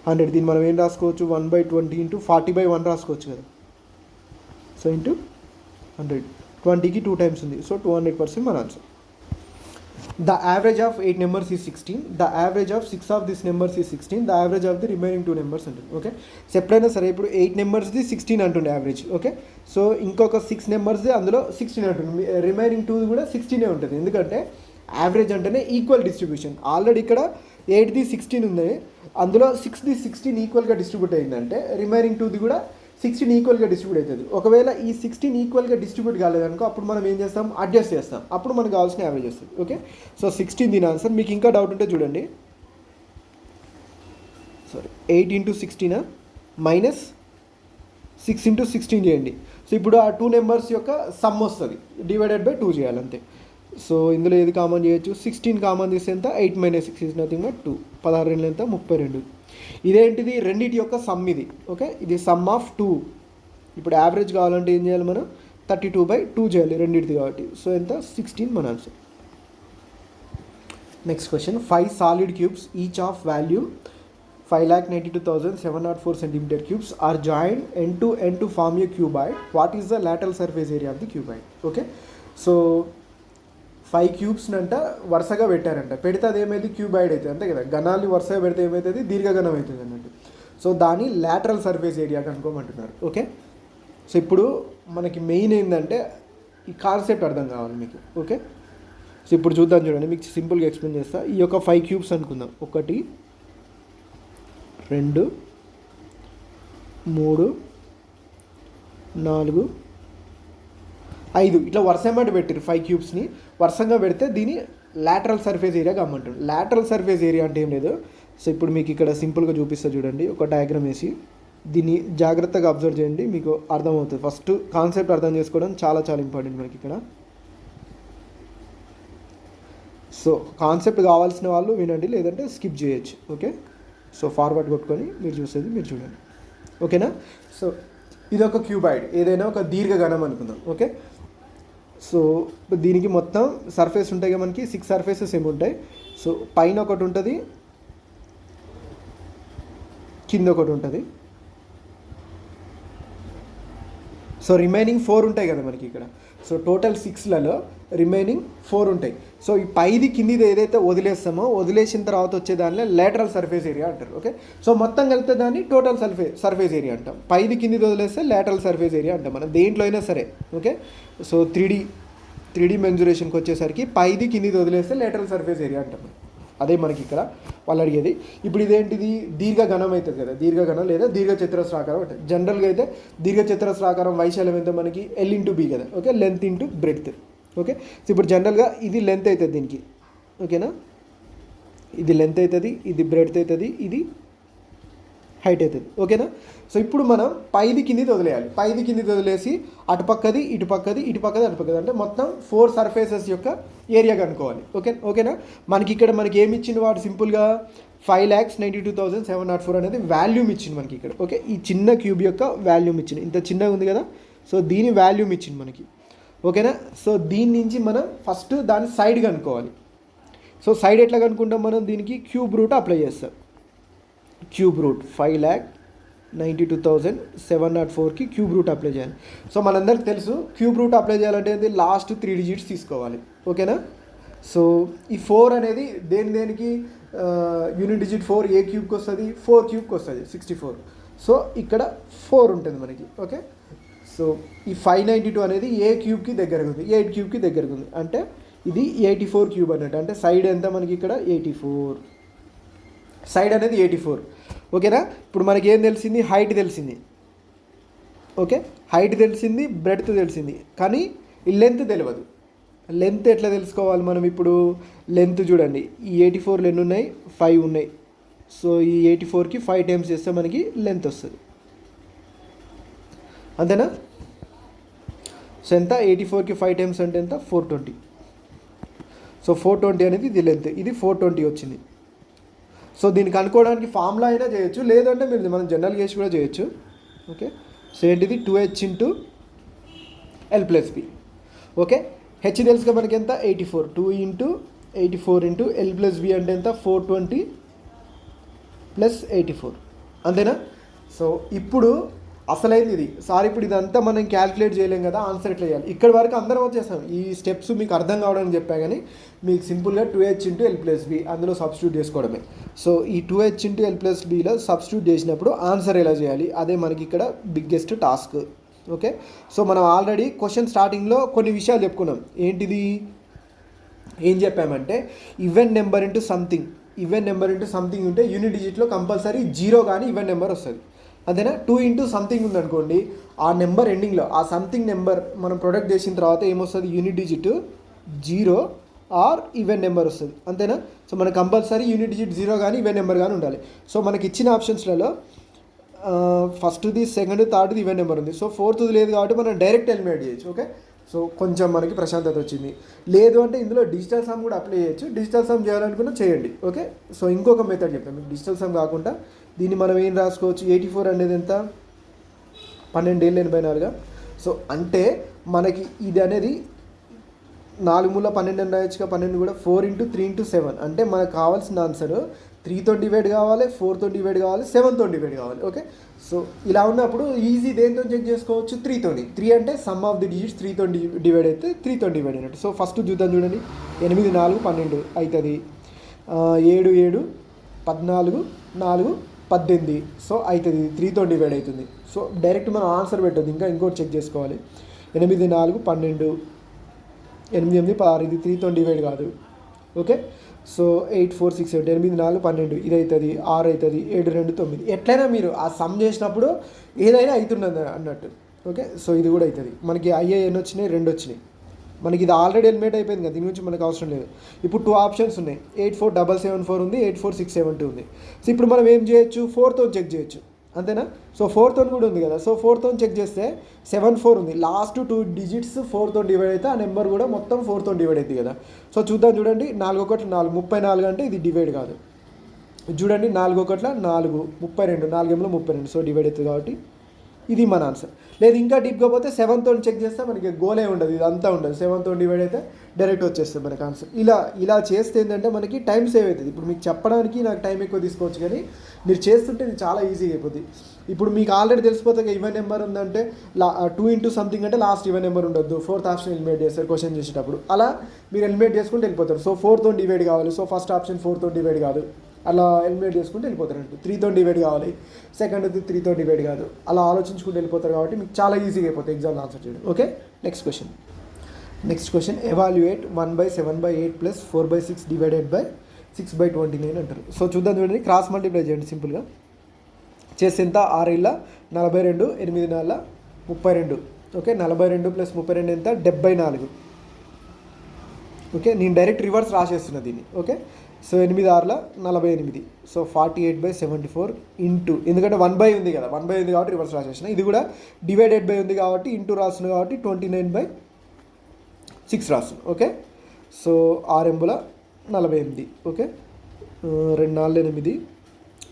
100. దీన్ని మనం ఏం రాసుకోవచ్చు 1/20 ఇంటూ 40/1 రాసుకోవచ్చు కదా. సో ఇంటూ 100, 20కి 2 టైమ్స్ ఉంది. సో 200% మన answer. The average of 8 numbers is 16. The average of 6 of these numbers is 16. The average of the remaining 2 numbers అంటుంది. ఓకే, సో ఎప్పుడైనా సరే ఇప్పుడు 8 నెంబర్స్ది 16 అంటుండే యావరేజ్. ఓకే, సో ఇంకొక 6 నెంబర్స్ది అందులో 16 అంటుంది. రిమైనింగ్ 2 కూడా 16 ఉంటుంది. ఎందుకంటే యావరేజ్ అంటేనే ఈక్వల్ డిస్ట్రిబ్యూషన్. ఆల్రెడీ ఇక్కడ 8ది 16 ఉంది, అందులో 6ది 16 ఈక్వల్గా డిస్ట్రిబ్యూట్ అయిందంటే రిమైనింగ్ 2ది కూడా 16 ఈక్వల్గా డిస్ట్రిబ్యూట్ అవుతుంది. ఒకవేళ ఈ 16 ఈక్వల్గా డిస్ట్రిబ్యూట్ కాలేదనుకో అప్పుడు మనం ఏం చేస్తాం, అడ్జస్ట్ చేస్తాం. అప్పుడు మనకు కావాల్సిన యావరేజ్ వస్తుంది. ఓకే, సో 16 దీని ఆన్సర్. మీకు ఇంకా డౌట్ ఉంటే చూడండి. 8 × 16 మైనస్ 6 × 16 చేయండి. సో ఇప్పుడు ఆ 2 నెంబర్స్ యొక్క సమ్ వస్తుంది, డివైడెడ్ బై 2 చేయాలి అంతే. సో ఇందులో ఏది కామన్ చేయొచ్చు, 16 కామన్ తీస్తే ఎంత 8 - 6 is nothing but 2. 16 ఎంత 32. ఇదేంటిది రెండింటి యొక్క సమ్ ఇది. ఓకే, ఇది సమ్ ఆఫ్ 2. ఇప్పుడు యావరేజ్ కావాలంటే ఏం చేయాలి మనం 32/2 చేయాలి రెండింటిది కాబట్టి. సో ఎంత 16 మన answer. Next question 5 solid cubes each of value 5,92,704 centimeter cubes are joined end to end to form a cuboid. What is the lateral surface area of the cuboid? Okay, so 5 క్యూబ్స్ని అంట వరుసగా పెట్టారంట. పెడితే అది ఏమైంది cuboid అవుతుంది అంతే కదా. గణాలు వరుసగా పెడితే ఏమవుతుంది దీర్ఘగణం అవుతుంది అన్నట్టు. సో దాని లాటరల్ సర్ఫేస్ ఏరియా కనుక్కోమంటున్నారు. ఓకే, సో ఇప్పుడు మనకి మెయిన్ ఏంటంటే ఈ కాన్సెప్ట్ అర్థం కావాలి మీకు. ఓకే, సో ఇప్పుడు చూద్దాం చూడండి, మీకు సింపుల్గా ఎక్స్ప్లెయిన్ చేస్తా. ఈ యొక్క 5 క్యూబ్స్ అనుకుందాం. 1 2 3 4 5 ఇట్లా వరుసగా పెట్టారు. 5 క్యూబ్స్ని వరుసగా పెడితే దీని లాటరల్ సర్ఫేస్ ఏరియా గమ్మంటారు. లాటరల్ సర్ఫేస్ ఏరియా అంటే ఏం లేదు. సో ఇప్పుడు మీకు ఇక్కడ సింపుల్గా చూపిస్తా చూడండి, ఒక డయాగ్రామ్ వేసి దీన్ని జాగ్రత్తగా అబ్జర్వ్ చేయండి, మీకు అర్థమవుతుంది. ఫస్ట్ కాన్సెప్ట్ అర్థం చేసుకోవడం చాలా చాలా ఇంపార్టెంట్ మనకి ఇక్కడ. సో కాన్సెప్ట్ కావాల్సిన వాళ్ళు వినండి, లేదంటే స్కిప్ చేయొచ్చు. ఓకే, సో ఫార్వర్డ్ కొట్టుకొని మీరు చూసేది మీరు చూడండి. ఓకేనా, సో ఇది ఒక క్యూబాయిడ్, ఏదైనా ఒక దీర్ఘగణం అనుకుందాం. ఓకే, సో దీనికి మొత్తం సర్ఫేస్ ఉంటాయి కదా మనకి 6 సర్ఫేసెస్ ఏమి ఉంటాయి. సో పైన ఒకటి ఉంటుంది, కింద ఒకటి ఉంటుంది. సో రిమైనింగ్ 4 ఉంటాయి కదా మనకి ఇక్కడ. సో టోటల్ 6లలో రిమైనింగ్ 4 ఉంటాయి. సో ఈ పైది కిందిది ఏదైతే వదిలేస్తామో వదిలేసిన తర్వాత వచ్చే దానిలో లేటరల్ సర్ఫేస్ ఏరియా అంటారు. ఓకే, సో మొత్తం కలిపితే దాన్ని టోటల్ సర్ఫేస్ ఏరియా అంటాం. పైది కిందిది వదిలేస్తే లేటరల్ సర్ఫేస్ ఏరియా అంటాం మనం దేంట్లో అయినా సరే. ఓకే, సో 3D మెన్జురేషన్కి వచ్చేసరికి పైది కిందిది వదిలేస్తే లేటరల్ సర్ఫేస్ ఏరియా అంటాం. అదే మనకి ఇక్కడ వాళ్ళు అడిగేది. ఇప్పుడు ఇదేంటిది దీర్ఘగణం అవుతుంది కదా, దీర్ఘగణం లేదా దీర్ఘచతురస్రాకారం అంటే జనరల్గా అయితే దీర్ఘచతురస్రాకారం వైశాల్యం ఎంత మనకి L/B కదా. Okay, length into breadth. Okay, so ఇప్పుడు జనరల్గా ఇది లెంత్ అవుతుంది దీనికి. ఓకేనా, ఇది లెంత్ అవుతుంది, ఇది బ్రెడ్త్ అవుతుంది, ఇది హైట్ అవుతుంది. ఓకేనా, సో ఇప్పుడు మనం పైది కిందిది వదిలేయాలి. పైది కిందిది వదిలేసి అటుపక్కది ఇటుపక్కది ఇటుపక్కది అటుపక్కది అంటే మొత్తం 4 సర్ఫేసెస్ యొక్క ఏరియా కనుక్కోవాలి. ఓకేనా, మనకి ఇక్కడ మనకి ఏమి ఇచ్చింది వాడు సింపుల్గా 5,92,704 అనేది వాల్యూమ్ ఇచ్చింది మనకి ఇక్కడ. ఓకే, ఈ చిన్న క్యూబ్ యొక్క వాల్యూమ్ ఇచ్చింది, ఇంత చిన్నగా ఉంది కదా. సో దీని వాల్యూమ్ ఇచ్చింది మనకి. ఓకేనా, సో దీని నుంచి మనం ఫస్ట్ దాని సైడ్ కనుక్కోవాలి. సో సైడ్ ఎట్లా కనుక్కుంటాం మనం, దీనికి క్యూబ్ రూట్ అప్లై చేస్తాం. క్యూబ్ రూట్ 5,92,704కి క్యూబ్ రూట్ అప్లై చేయాలి. సో మనందరికి తెలుసు క్యూబ్ రూట్ అప్లై చేయాలంటే లాస్ట్ 3 డిజిట్స్ తీసుకోవాలి. ఓకేనా, సో ఈ 4 అనేది దేనికి యూనిట్ డిజిట్ 4 ఏ క్యూబ్కి వస్తుంది 4 క్యూబ్కి వస్తుంది 64. సో ఇక్కడ 4 ఉంటుంది మనకి. ఓకే, సో ఈ 592 అనేది ఏ క్యూబ్కి దగ్గరగా ఉంది 8 క్యూబ్కి దగ్గరగా ఉంది అంటే ఇది 84 క్యూబ్ అన్నట్టు. అంటే సైడ్ ఎంత మనకి ఇక్కడ 84, సైడ్ అనేది 84. ఓకేనా. ఇప్పుడు మనకి ఏం తెలిసింది, హైట్ తెలిసింది. ఓకే, హైట్ తెలిసింది, బ్రెడ్త్ తెలిసింది, కానీ ఈ లెంత్ తెలియదు. లెంత్ ఎట్లా తెలుసుకోవాలి మనం ఇప్పుడు? లెంత్ చూడండి, ఈ 84 ఎన్ని ఉన్నాయి, 5 ఉన్నాయి. సో ఈ 84కి 5 టైమ్స్ చేస్తే మనకి లెంత్ వస్తుంది, అంతేనా? సో ఎంత, 84కి 5 టైమ్స్ అంటే ఎంత, 420. సో 420 అనేది ఇది లెంత్, ఇది 420 వచ్చింది. సో దీనికి అనుకోవడానికి ఫార్ములా అయినా చేయొచ్చు, లేదంటే మీరు మనం జనరల్ చేసి కూడా చేయొచ్చు. ఓకే, సో ఏంటిది 2h into L+B. Okay, H తెలుసుగా మనకి ఎంత, 84. 2 ఇంటూ 84 ఇంటూ L+B అంటే ఎంత, 420 ప్లస్ 84, అంతేనా? సో ఇప్పుడు అసలైంది ఇది. సార్ ఇప్పుడు ఇదంతా మనం క్యాలిక్యులేట్ చేయలేం కదా, ఆన్సర్ ఎట్లా చేయాలి? ఇక్కడ వరకు అందరం వచ్చేసాం. ఈ స్టెప్స్ మీకు అర్థం కావడానికి చెప్పా, కానీ మీకు సింపుల్గా 2h ఇంటూ L+B అందులో సబ్స్టిట్యూట్ చేసుకోవడమే. సో ఈ 2h ఇంటూ L+Bలో సబ్స్టిట్యూట్ చేసినప్పుడు ఆన్సర్ ఎలా చేయాలి, అదే మనకి ఇక్కడ బిగ్గెస్ట్ టాస్క్. ఓకే, సో మనం ఆల్రెడీ క్వశ్చన్ స్టార్టింగ్లో కొన్ని విషయాలు చెప్పుకున్నాం. ఏంటిది, ఏం చెప్పామంటే even number into something, even number into something ఉంటే యూనిట్ డిజిట్లో కంపల్సరీ 0 కానీ ఈవెన్ నెంబర్ వస్తుంది, అంతేనా? 2 ఇంటూ సంథింగ్ ఉందనుకోండి, ఆ నెంబర్ ఎండింగ్లో ఆ సంథింగ్ నెంబర్ మనం ప్రొడక్ట్ చేసిన తర్వాత ఏమొస్తుంది, unit digit 0 or even number వస్తుంది, అంతేనా? సో మనకు కంపల్సరీ యూనిట్ డిజిట్ 0 కానీ ఈవెన్ నెంబర్ కానీ ఉండాలి. సో మనకి ఇచ్చిన ఆప్షన్స్లలో ఫస్ట్ది, సెకండ్, థర్డ్ది ఈవెన్ నెంబర్ ఉంది. సో ఫోర్త్ది లేదు కాబట్టి మనం డైరెక్ట్ ఎలిమినేట్ చేయొచ్చు. ఓకే, సో కొంచెం మనకి ప్రశాంతత వచ్చింది. లేదు అంటే ఇందులో డిజిటల్ సమ్ కూడా అప్లై చేయొచ్చు. డిజిటల్ సమ్ చేయాలనుకున్నా చేయండి. ఓకే, సో ఇంకొక మెథడ్ చెప్తాను మీకు. డిజిటల్ సమ్ కాకుండా దీన్ని మనం ఏం రాసుకోవచ్చు, 84 అనేది ఎంత, 1284. సో అంటే మనకి ఇది అనేది 4 మూల 12 అని రాయొచ్చుగా, 12 కూడా 4 ఇంటూ 3 ఇంటూ 7 అంటే మనకు కావాల్సిన ఆన్సర్ 3తో డివైడ్ కావాలి, 4తో డివైడ్ కావాలి, 7తో డివైడ్ కావాలి. ఓకే, సో ఇలా ఉన్నప్పుడు ఈజీ దేంతో చెక్ చేసుకోవచ్చు, 3తోని. 3 అంటే సమ్ ఆఫ్ ది డిజిట్స్ 3తో డివైడ్ అయితే 3తో డివైడ్ అయినట్టు. సో ఫస్ట్ చూద్దాం, చూడండి. 8 4 12 అవుతుంది, 7 7 14 4 18. సో అవుతుంది, 3తో డివైడ్ అవుతుంది. సో డైరెక్ట్ మనం ఆన్సర్ పెట్టద్దు, ఇంకా ఇంకోటి చెక్ చేసుకోవాలి. 8 4 12 8 8 16, ఇది 3తో డివైడ్ కాదు. ఓకే, సో 8 4 6 7 8 4 12 ఇది అవుతుంది, 6 అవుతుంది, 7 2 9. ఎట్లయినా మీరు ఆ సమ్ చేసినప్పుడు ఏదైనా అవుతున్నది అన్నట్టు. ఓకే, సో ఇది కూడా అవుతుంది. మనకి ఎన్ని వచ్చినాయి, 2 వచ్చినాయి. మనకి ఇది ఆల్రెడీ ఎలిమినేట్ అయిపోయింది కదా, దీని గురించి మనకు అవసరం లేదు. ఇప్పుడు 2 ఆప్షన్స్ ఉన్నాయి, 8 4 7 7 4 ఉంది, 8 4 6 7 2 ఉంది. సో ఇప్పుడు మనం ఏం చేయొచ్చు, 4తో చెక్ చేయొచ్చు, అంతేనా? సో 4తో కూడా ఉంది కదా. సో 4తో చెక్ చేస్తే 7 4 ఉంది, లాస్ట్ 2 డిజిట్స్ 4తో డివైడ్ అయితే ఆ నెంబర్ కూడా మొత్తం 4తో డివైడ్ అవుతుంది కదా. సో చూద్దాం, చూడండి. 4 1 4 34 అంటే ఇది డివైడ్ కాదు. చూడండి, 4 1 4 32, 4 8 32. సో డివైడ్ అవుతుంది కాబట్టి ఇది మన ఆన్సర్. లేదు ఇంకా డీప్గా పోతే 7తో చెక్ చేస్తే మనకి గోలే ఉండదు, ఇదంతా ఉండదు. 7తో డివైడ్ అయితే డైరెక్ట్ వచ్చేస్తుంది మనకి ఆన్సర్. ఇలా చేస్తే ఏంటంటే మనకి టైం సేవ్ అవుతుంది. ఇప్పుడు మీకు చెప్పడానికి నాకు టైం ఎక్కువ తీసుకోవచ్చు, కానీ మీరు చేస్తుంటే ఇది చాలా ఈజీగా అయిపోతుంది. ఇప్పుడు మీకు ఆల్రెడీ తెలిసిపోతుంది ఈవెన్ నెంబర్ ఉందంటే 2 ఇంటూ సంథింగ్ అంటే లాస్ట్ ఈవెన్ నెంబర్ ఉండొద్దు, 4th ఆప్షన్ ఎలిమినేట్ చేస్తారు క్వశ్చన్ చేసేటప్పుడు. అలా మీరు ఎలిమినేట్ చేసుకుంటూ వెళ్ళిపోతారు. సో 4తో డివైడ్ కావాలి, సో ఫస్ట్ ఆప్షన్ 4తో డివైడ్ కాదు, అలా ఎలిమినేట్ చేసుకుంటూ వెళ్ళిపోతారంట. 3తో డివైడ్ కావాలి, సెకండ్ది 3తో డివైడ్ కాదు, అలా ఆలోచించుకుంటూ వెళ్ళిపోతారు. కాబట్టి మీకు చాలా ఈజీగా అయిపోతుంది ఎగ్జామ్లో ఆన్సర్ చేయడం. Okay, next question evaluate 1/7/8 plus 4/6 divided by 6/29 అంటారు. సో చూద్దాం, చూడండి. క్రాస్ మల్టిప్లై చేయండి సింపుల్గా. చేస్తే ఎంత, 6 ఇళ్ళ 42, 8 4 32. ఓకే, 42 ప్లస్ 32 ఎంత, 74. ఓకే, నేను డైరెక్ట్ రివర్స్ రాసేస్తున్నా దీన్ని. Okay, so 8 6 48. సో 48/74 ఇంటూ, ఎందుకంటే 1/, ఉంది కదా, 1/, ఉంది కాబట్టి రివర్స్ రాసేసిన. ఇది కూడా డివైడెడ్ బై ఉంది కాబట్టి ఇంటూ రాస్తుంది కాబట్టి 29/6 రాస్తుంది. Okay, so 6 8 48. ఓకే, 2 4 8,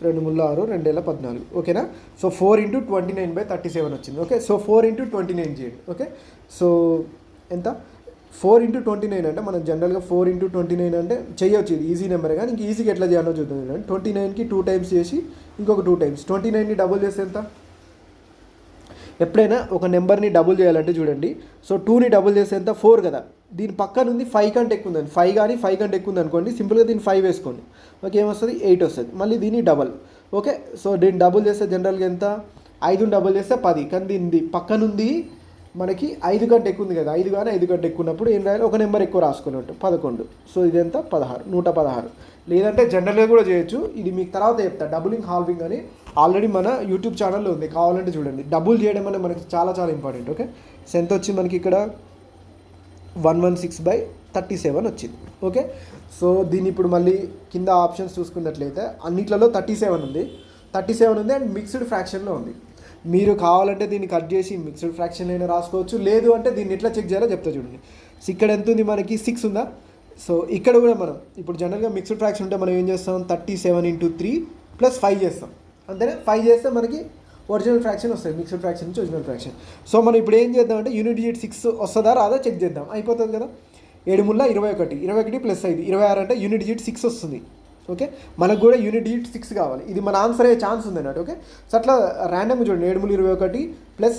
2 3 6, 2 7 14. ఓకేనా. సో 4 ఇంటూ 29/37 వచ్చింది. ఓకే, సో 4 ఇంటూ 29 చేయండి. ఓకే, సో ఎంత, 4 ఇంటూ 29 అంటే మనం జనరల్గా 4 ఇంటూ 29 అంటే చేయొచ్చు, ఇది ఈజీ నెంబర్. కానీ ఇంక ఈజీగా ఎట్లా చేయాలో చూద్దాం. 29కి 2 టైమ్స్ చేసి ఇంకొక 2 టైమ్స్ 29ని డబుల్ చేస్తే ఎంత, ఎప్పుడైనా ఒక నెంబర్ని డబుల్ చేయాలంటే చూడండి. సో 2ని డబుల్ చేస్తే ఎంత, 4 కదా. దీని పక్కన ఉంది 5 కంటే ఎక్కువ ఉందండి, 5 కానీ 5 కంటే ఎక్కువ ఉంది అనుకోండి, సింపుల్గా దీన్ని 5 వేసుకోండి. ఓకే, ఏమొస్తుంది, 8 వస్తుంది. మళ్ళీ దీన్ని డబల్. ఓకే, సో దీన్ని డబుల్ చేస్తే జనరల్గా ఎంత, 5ని డబుల్ చేస్తే 10, కానీ దీన్ని పక్కనుంది మనకి 5 కంటే ఎక్కువ ఉంది కదా, 5 కానీ 5 కంటే ఎక్కువ ఉన్నప్పుడు ఏం రాయాలి, ఒక నెంబర్ ఎక్కువ రాసుకున్నట్టు 11. సో ఇదెంత 16, 116. లేదంటే జనరల్గా కూడా చేయొచ్చు, ఇది మీకు తర్వాత చెప్తా. డబులింగ్ హాల్వింగ్ అని ఆల్రెడీ మన యూట్యూబ్ ఛానల్లో ఉంది, కావాలంటే చూడండి. డబుల్ చేయడం అనేది మనకి చాలా చాలా ఇంపార్టెంట్. ఓకే, సో ఎంత వచ్చింది మనకి ఇక్కడ 116/37 వచ్చింది. ఓకే, సో దీన్ని ఇప్పుడు మళ్ళీ కింద ఆప్షన్స్ చూసుకున్నట్లయితే అన్నిట్లలో 37 ఉంది, 37 ఉంది అండ్ మిక్స్డ్ ఫ్రాక్షన్లో ఉంది. మీరు కావాలంటే దీన్ని కట్ చేసి మిక్స్డ్ ఫ్రాక్షన్ అయినా రాసుకోవచ్చు, లేదు అంటే దీన్ని ఎట్లా చెక్ చేయాలో చెప్తా చూడండి. సో ఇక్కడ ఎంత ఉంది మనకి 6 ఉందా. సో ఇక్కడ కూడా మనం ఇప్పుడు జనరల్గా మిక్స్డ్ ఫ్రాక్షన్ ఉంటే మనం ఏం చేస్తాం, 37 × 3 + 5 చేస్తాం, అంతేనా. 5 చేస్తే మనకి ఒరిజినల్ ఫ్రాక్షన్ వస్తుంది, మిక్స్డ్ ఫ్రాక్షన్ నుంచి ఒరిజినల్ ఫ్రాక్షన్. సో మనం ఇప్పుడు ఏం చేద్దామంటే యూనిట్ డిజిట్ 6 వస్తుందా రాదా చెక్ చేద్దాం, అయిపోతుంది కదా. 7 × 21, 21 + 5 26 అంటే యూనిట్ డిజిట్ 6 వస్తుంది. ఓకే, మనకు కూడా యూనిట్ డిజిట్ 6 కావాలి, ఇది మన ఆన్సర్ అయ్యే ఛాన్స్ ఉంది అన్నట్టు. ఓకే, సో అట్లా ర్యాండమ్గా చూడండి. 7 × 21 +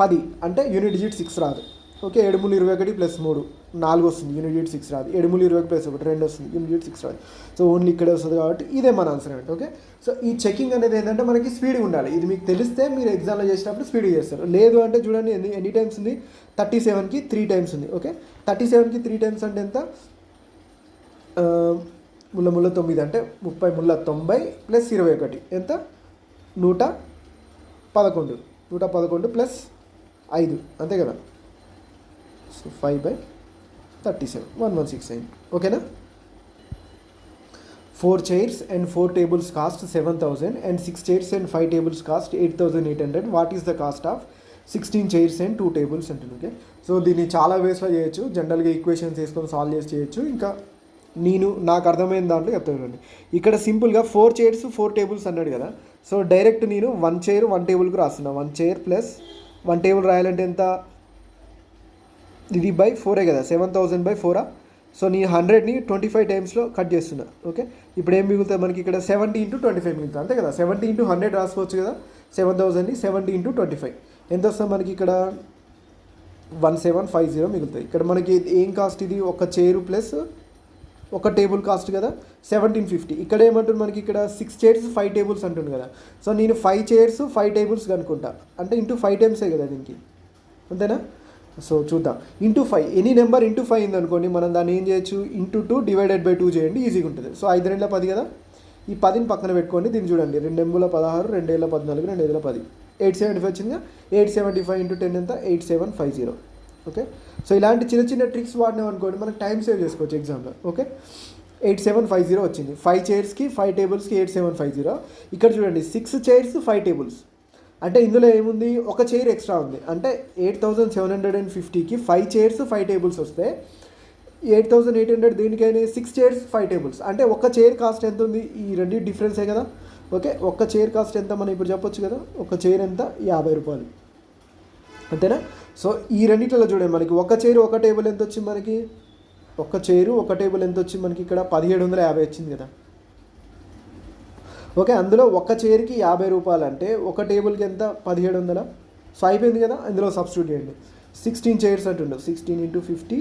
10 అంటే యూనిట్ డిజిట్ 6 రాదు. ఓకే, 7 × 21 + 3 4 వస్తుంది, యూనిట్ డిజిట్ 6 రాదు. 7 × 20 + 1 2 వస్తుంది, యూనిట్ డిజిట్ 6 రాదు. సో ఓన్లీ ఇక్కడే వస్తుంది కాబట్టి ఇదే మన ఆన్సర్ అంటే. ఓకే, సో ఈ చెకింగ్ అనేది ఏంటంటే మనకి స్పీడ్గా ఉండాలి. ఇది మీకు తెలిస్తే మీరు ఎగ్జామ్లో చేసినప్పుడు స్పీడ్గా చేస్తారు. లేదు అంటే చూడండి ఎన్ని టైమ్స్ ఉంది, 37కి 3 టైమ్స్ ఉంది. ఓకే, 37కి 3 టైమ్స్ అంటే ఎంత, ముళ్ళ 9 అంటే 30 ముళ్ళ 90 + 21 ఎంత 111, 111 + 5 అంతే కదా. సో 5/37 116 అయింది. ఓకేనా. 4 chairs and 4 tables cost 7,000 and 6 chairs and 5 tables cost 8,800. What is the cost of 16 chairs and 2 tables అంటుంది. ఓకే, సో దీన్ని చాలా వేస్లో చేయొచ్చు, జనరల్గా ఈక్వేషన్స్ వేసుకొని సాల్వ్ చేసి చేయొచ్చు. ఇంకా నాకు అర్థమైన దాంట్లో చెప్తానండి. ఇక్కడ సింపుల్గా 4 చైర్స్ 4 టేబుల్స్ అన్నాడు కదా. సో డైరెక్ట్ నేను 1 చైర్ 1 టేబుల్కి రాస్తున్నా. 1 చైర్ + 1 టేబుల్ రాయాలంటే ఎంత, ఇది /4 కదా, 7,000/4. సో నేను 100ని 25 టైమ్స్లో కట్ చేస్తున్నా. ఓకే, ఇప్పుడు ఏం మిగులుతుంది మనకి ఇక్కడ 70 × 25 మిగులుతుంది అంతే కదా. 70 × 100 రాసుకోవచ్చు కదా, 7,000ని 70 × 25 ఎంత వస్తుంది మనకి ఇక్కడ 1750 మిగులుతుంది. ఇక్కడ మనకి ఏం కాస్ట్, ఇది ఒక చైరు ప్లస్ ఒక టేబుల్ కాస్ట్ కదా 1750. ఇక్కడ ఏమంటుంది మనకి ఇక్కడ 6 చైర్స్ 5 టేబుల్స్ అంటుంది కదా. సో నేను 5 చైర్స్ 5 టేబుల్స్ కనుక్కుంటా, అంటే ఇంటూ 5 టైమ్సే కదా దీనికి, అంతేనా. సో చూద్దాం, ఇంటూ 5 ఎనీ నెంబర్ ఇంటూ 5 ఉంది అనుకోండి, మనం దాన్ని ఏం చేయొచ్చు, ఇంటూ 2 / 2 చేయండి, ఈజీగా ఉంటుంది. సో 5 × 2 = 10 కదా, ఈ 10ని పక్కన పెట్టుకోండి. దీన్ని చూడండి, 2 × 16 2 × 14 2 × 10 875 వచ్చిందిగా. 875 × 10 ఎంత 8750. ఓకే, సో ఇలాంటి చిన్న చిన్న ట్రిక్స్ వాడినాం అనుకోండి మనకు టైం సేవ్ చేసుకోవచ్చు ఎగ్జామ్లో. ఓకే, 8750 వచ్చింది. 5 చైర్స్కి 5 టేబుల్స్కి 8750. ఇక్కడ చూడండి 6 చైర్స్ 5 టేబుల్స్ అంటే ఇందులో ఏముంది, ఒక చైర్ ఎక్స్ట్రా ఉంది. అంటే 8750కి 5 చైర్స్ 5 టేబుల్స్ వస్తే 8800 దీనికైనా 6 చైర్స్ 5 టేబుల్స్ అంటే ఒక చైర్ కాస్ట్ ఎంత ఉంది, ఈ రెండు డిఫరెన్సే కదా. ఓకే, ఒక్క చైర్ కాస్ట్ ఎంత మనం ఇప్పుడు చెప్పొచ్చు కదా, ఒక చైర్ ఎంత 50 రూపాయలు అంతేనా. సో ఈ రెండిట్లో చూడండి మనకి ఒక చైర్ ఒక టేబుల్ ఎంత వచ్చింది మనకి, ఒక చైరు ఒక టేబుల్ ఎంత వచ్చింది మనకి ఇక్కడ 1750 వచ్చింది కదా. ఓకే, అందులో ఒక చైర్కి 50 రూపాయలు అంటే ఒక టేబుల్కి ఎంత 1700. సో అయిపోయింది కదా, ఇందులో సబ్స్టిట్యూట్ చేయండి. 16 చైర్స్ అంటుండు, 16 × 50